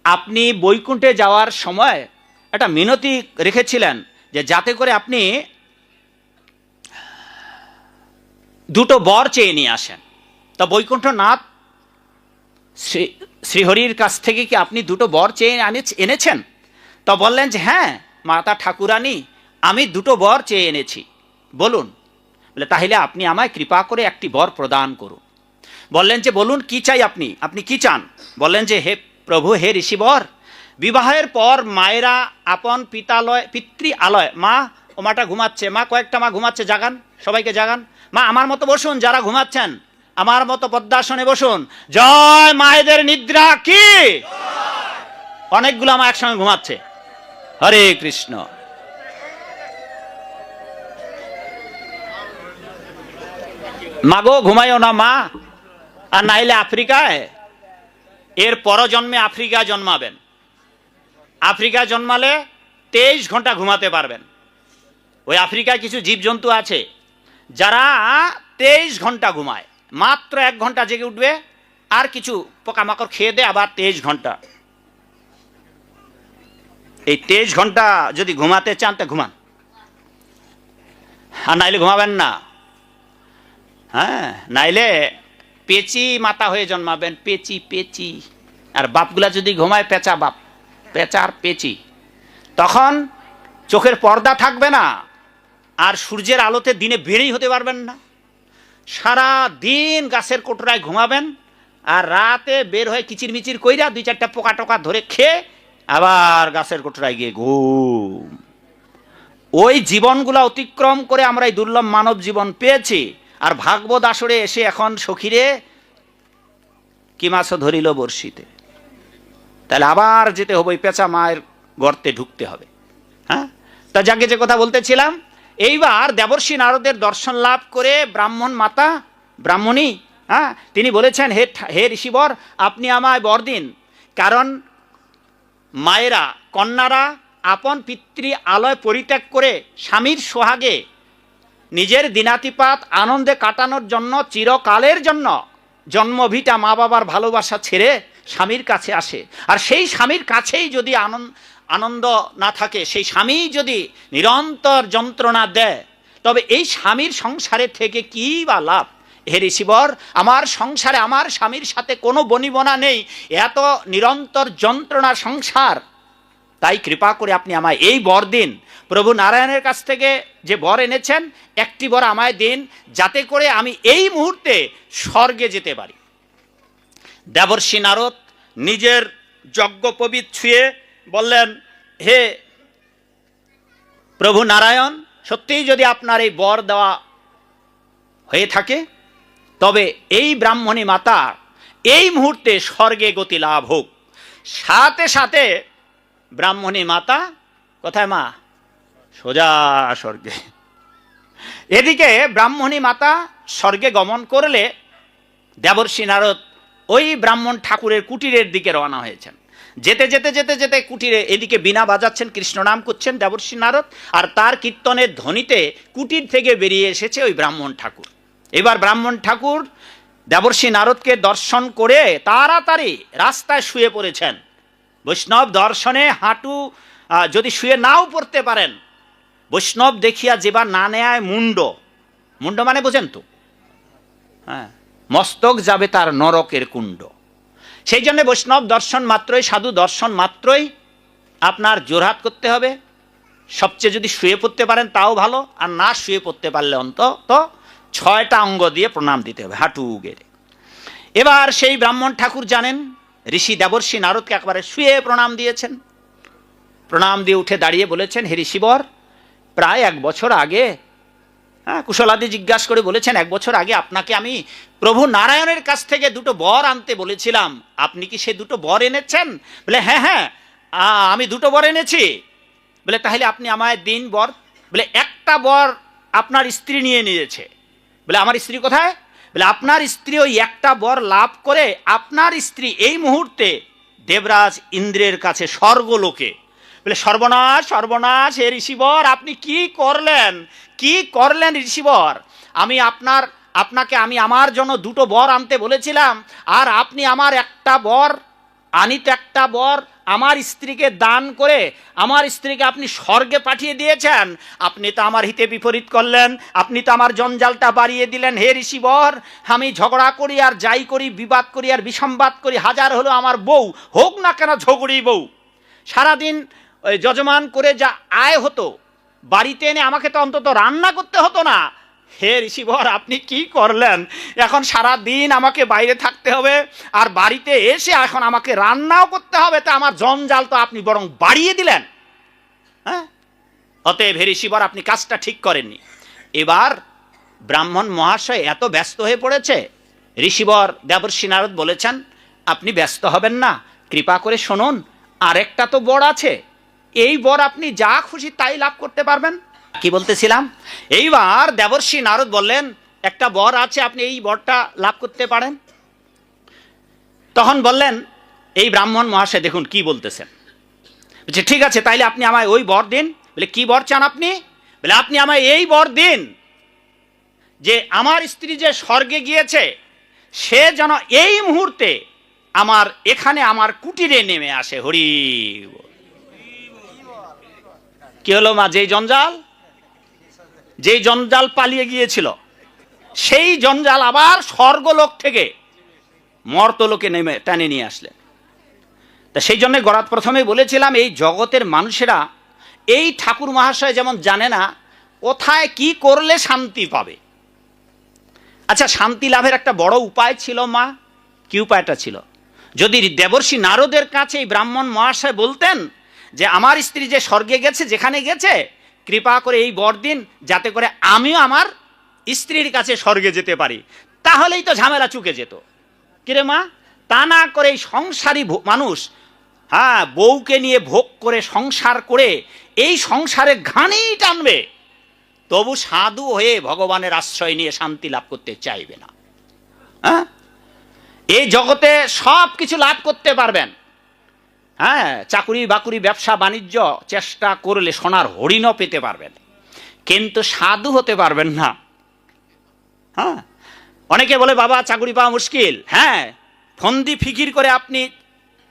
আপনি বৈকুণ্ঠে যাওয়ার সময় একটা মিনতি রেখেছিলেন যে যাতে করে আপনি দুটো বর চেয়ে নিয়ে আসেন। তা বৈকুণ্ঠনাথ শ্রীহরির কাছ থেকে কি আপনি দুটো বর চেয়ে এনেছেন? তা বললেন যে হ্যাঁ মাতা ঠাকুরানী, আমি দুটো বর চেয়ে এনেছি, বলুন। বলে, তাহলে আপনি আমায় কৃপা করে একটি বর প্রদান করুন। বললেন যে বলুন কি চাই আপনি, আপনি কি চান? বললেন যে হে প্রভু, হে ঋষিবর, বিবাহের পর মায়েরা আপন পিতৃ আলয়, মা ও মাটা ঘুমাচ্ছে, মা কয়েকটা মা ঘুমাচ্ছে, জাগান, সবাইকে জাগান। মা আমার মতো বসুন, যারা ঘুমাচ্ছেন আমার মতো পদ্মাসনে বসুন। জয় মায়েদের নিদ্রা কি। অনেকগুলো মা একসঙ্গে ঘুমাচ্ছে। হরে কৃষ্ণ। মাগো ঘুমাইও না মা, আর নাইলে আফ্রিকায়, এর পরজন্মে আফ্রিকা জন্মাবেন। আফ্রিকা জন্মালে 23 ঘন্টা ঘুমাতে পারবেন। ওই আফ্রিকায় কিছু জীবজন্তু আছে যারা 23 ঘন্টা ঘুমায়, মাত্র 1 ঘন্টা জেগে উঠবে, আর কিছু পোকামাকড় খেয়ে দেয়, আবার 23 ঘন্টা। এই 23 ঘন্টা যদি ঘুমাতে চান তা ঘুমান, আর নাইলে ঘুমাবেন না। হ্যাঁ, নাইলে পেচি মাথা হয়ে জন্মাবেন, পেচি পেচি। আর বাপগুলা যদি ঘুমায় পেঁচা বাপ, পেঁচার পেচি, তখন চোখের পর্দা থাকবে না, আর সূর্যের আলোতে দিনে বেরই হতে পারবেন না। সারা দিন গাছের কোটরায় ঘুমাবেন, আর রাতে বের হয়ে কিচিরমিচির কইরা 2-4টা পোকা টোকা ধরে খেয়ে আবার গাছের কোটরায় গিয়ে ঘুম। ওই জীবনগুলা অতিক্রম করে আমরা এই দুর্লভ মানব জীবন পেয়েছি। আর ভাগবত আসরে এসে এখন সখীরে কি মাছ ধরিল বর্ষিতে, তাহলে আবার যেতে হবে, ওই পেঁচা মায়ের গর্তে ঢুকতে হবে। হ্যাঁ, তা যাকে যে কথা বলতেছিলাম, এইবার দেবর্ষি নারদের দর্শন লাভ করে ব্রাহ্মণ মাতা, ব্রাহ্মণী, হ্যাঁ, তিনি বলেছেন, হে ঋষিবর, আপনি আমায় বর দিন। কারণ মায়েরা, কন্যারা আপন পিতৃ আলয় পরিত্যাগ করে স্বামীর সোহাগে নিজের দিনাতিপাত আনন্দে কাটানোর জন্য চিরকালের জন্য জন্মভিটা মা বাবার ভালোবাসা ছেড়ে স্বামীর কাছে আসে, আর সেই স্বামীর কাছেই যদি আনন্দ না থাকে, সেই স্বামী যদি নিরন্তর যন্ত্রণা দেয়, তবে এই স্বামীর সংসারে থেকে কি বা লাভ? হে ঋষিবর, আমার সংসারে আমার স্বামীর সাথে কোনো বনিবনা নেই, এত নিরন্তর যন্ত্রণার সংসার। তাই কৃপা করে আপনি আমায় এই বর দিন, প্রভু নারায়ণের কাছ থেকে যে বর এনেছেন একটি বর আমায় দিন, যাতে করে আমি এই মুহূর্তে স্বর্গে যেতে পারি। দেবর্ষি নারদ নিজের যজ্ঞোপবীত ছুঁয়ে বললেন, হে প্রভু নারায়ণ, সত্যিই যদি আপনার এই বর দেওয়া হয়ে থাকে, তবে এই ব্রাহ্মণী মাতা এই মুহূর্তে স্বর্গে গতি লাভ হোক। সাথে সাথে ব্রাহ্মণী মাতা কোথায়? মা সোজা স্বর্গে। এদিকে ব্রাহ্মণী মাতা স্বর্গে গমন করলে দেবর্ষি নারদ ওই ব্রাহ্মণ ঠাকুরের কুটিরের দিকে রওনা হয়েছেন। যেতে যেতে যেতে যেতে কুটিরে এদিকে বীণা বাজাচ্ছেন, কৃষ্ণ নাম করছেন দেবর্ষি নারদ, আর তার কীর্তনের ধ্বনিতে কুটির থেকে বেরিয়ে এসেছে ওই ব্রাহ্মণ ঠাকুর। এবার ব্রাহ্মণ ঠাকুর দেবর্ষি নারদকে দর্শন করে তাড়াতাড়ি রাস্তায় শুয়ে পড়েছেন। বৈষ্ণব দর্শনে হাঁটু যদি শুয়ে নাও পড়তে পারেন, বৈষ্ণব দেখিয়া যেবার না নেয় মুন্ড, মুন্ড মানে বোঝেন তো? হ্যাঁ, মস্তক যাবে তার নরকের কুণ্ড। সেই জন্য বৈষ্ণব দর্শন মাত্রই, সাধু দর্শন মাত্রই আপনার জোরহাত করতে হবে। সবচেয়ে যদি শুয়ে পড়তে পারেন তাও ভালো, আর না শুয়ে পড়তে পারলে অন্তত 6টা অঙ্গ দিয়ে প্রণাম দিতে হবে, হাঁটু গেড়ে। এবার সেই ব্রাহ্মণ ঠাকুর জানেন ঋষি দেবর্ষি নারদকে একবারে শুয়ে প্রণাম দিয়েছেন। প্রণাম দিয়ে উঠে দাঁড়িয়ে বলেছেন, হে ঋষিবর, প্রায় 1 বছর আগে, কুশলাদি জিজ্ঞাসা করে বলেছেন, 1 বছর আগে আপনাকে আমি প্রভু নারায়ণের কাছ থেকে 2টো বর আনতে বলেছিলাম, আপনি কি সে 2টো বর এনেছেন? বলে হ্যাঁ হ্যাঁ, আমি 2টো বর এনেছি। বলে তাহলে আপনি আমায় দিন বর। বলে একটা বর আপনার স্ত্রী নিয়ে নিয়েছে। বলে আমার স্ত্রী কোথায়? বলে আপনার স্ত্রী ওই একটা বর লাভ করে আপনার স্ত্রী এই মুহূর্তে দেবরাজ ইন্দ্রের কাছে স্বর্গলোকে। বলে সর্বনাশ সর্বনাশ, হে ঋষিবর, আপনি কি করলেন, কি করলেন ঋষিবর? আপনাকে আমি আমার জন্য 2টো বর আনতে বলেছিলাম, আর আপনি আমার একটা বর, আনিত একটা বর আমার স্ত্রীকে দান করে আমার স্ত্রীকে আপনি স্বর্গে পাঠিয়ে দিয়েছেন। আপনি তো আমার হিতে বিপরীত করলেন, আপনি তো আমার জঞ্জালটা বাড়িয়ে দিলেন। হে ঋষিবর, আমি ঝগড়া করি আর যাই করি, বিবাদ করি আর বিসম্বাদ করি, হাজার হলো আমার বউ, হোক না কেন ঝগড়ি বউ, সারাদিন ওই যজমান করে যা আয় হতো বাড়িতে এনে আমাকে তো অন্তত রান্না করতে হতো না। হে ঋষিবর, আপনি কি করলেন? এখন সারা দিন আমাকে বাইরে থাকতে হবে, আর বাড়িতে এসে এখন আমাকে রান্নাও করতে হবে, তা আমার জঞ্জাল তো আপনি বরং বাড়িয়ে দিলেন। হ্যাঁ, অতএব হে ঋষিবর, আপনি কাজটা ঠিক করেননি। এবার ব্রাহ্মণ মহাশয় এত ব্যস্ত হয়ে পড়েছে, ঋষিবর দেবর্ষি নারদ বলেছেন, আপনি ব্যস্ত হবেন না, কৃপা করে শুনুন, আরেকটা তো বর আছে, এই বর আপনি যা খুশি তাই লাভ করতে পারবেন। কি বলতেছিলাম, এইবার দেবর্ষি নারদ বললেন, একটা বর আছে, আপনি এই বরটা লাভ করতে পারেন। তখন বললেন এই ব্রাহ্মণ মহাশয়, দেখুন কি বলতেছেন। বলছে ঠিক আছে, তাইলে আপনি আমায় ওই বর দিন। বলে কি বর চান আপনি? বলে আপনি আমায় এই বর দিন যে আমার স্ত্রী যে স্বর্গে গিয়েছে, সে যেন এই মুহূর্তে আমার এখানে আমার কুটিরে নেমে আসে। হরি বল। কি হলো মা? যেই জঞ্জাল পালিয়ে গিয়েছিল, সেই জঞ্জাল আবার স্বর্গলোক থেকে মর্তলোকে নেমে টানে নিয়ে আসলেন। তা সেই জন্য গড়াত প্রথমে বলেছিলাম, এই জগতের মানুষেরা এই ঠাকুর মহাশয় যেমন জানে না কোথায় কি করলে শান্তি পাবে। আচ্ছা, শান্তি লাভের একটা বড় উপায় ছিল মা। কি উপায়টা ছিল? যদি দেবর্ষি নারদের কাছে এই ব্রাহ্মণ মহাশয় বলতেন যে আমার স্ত্রী যে স্বর্গে গেছে, যেখানে গেছে, কৃপা করে এই বর দিন যাতে করে আমিও আমার স্ত্রীর কাছে স্বর্গে যেতে পারি, তাহলেই তো ঝামেলা চুকে যেত। কিরে মা? তা না করে এই সংসারী মানুষ, হ্যাঁ, বউকে নিয়ে ভোগ করে সংসার করে এই সংসারে ঘানি টানবে, তবু সাধু হয়ে ভগবানের আশ্রয় নিয়ে শান্তি লাভ করতে চাইবে না। হ্যাঁ, এই জগতে সব কিছু লাভ করতে পারবেন, হ্যাঁ, চাকুরি বাকুরি ব্যবসা বাণিজ্য চেষ্টা করলে সোনার হরিণও পেতে পারবেন, কিন্তু সাধু হতে পারবেন না। হ্যাঁ, অনেকে বলে বাবা চাকুরি পাওয়া মুশকিল। হ্যাঁ, ফন্দি ফিকির করে আপনি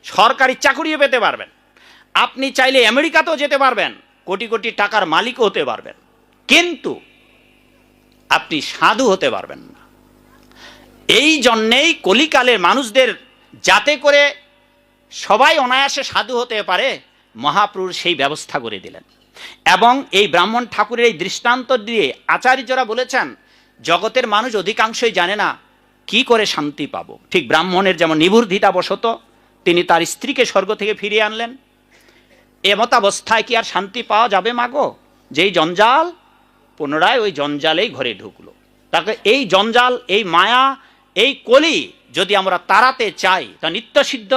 সরকারি চাকুরিও পেতে পারবেন, আপনি চাইলে আমেরিকাতেও যেতে পারবেন, কোটি কোটি টাকার মালিকও হতে পারবেন, কিন্তু আপনি সাধু হতে পারবেন না। এই জন্যেই কলিকালের মানুষদের যাতে করে সবাই অনায়াসে সাধু হতে পারে, মহাপ্রভু সেই ব্যবস্থা করে দিলেন। এবং এই ব্রাহ্মণ ঠাকুরের এই দৃষ্টান্ত দিয়ে আচার্যরা বলেছেন জগতের মানুষ অধিকাংশই জানে না কি করে শান্তি পাবো। ঠিক ব্রাহ্মণের যেমন নিবুর্ধিতা বশত তিনি তার স্ত্রীকে স্বর্গ থেকে ফিরিয়ে আনলেন, এমতাবস্থায় কি আর শান্তি পাওয়া যাবে মাগো? যেই জঞ্জাল, পুনরায় ওই জঞ্জালেই ঘরে ঢুকলো। তাকে এই জঞ্জাল, এই মায়া, এই কলি যদি আমরা তাড়াতে চাই তা নিত্যসিদ্ধ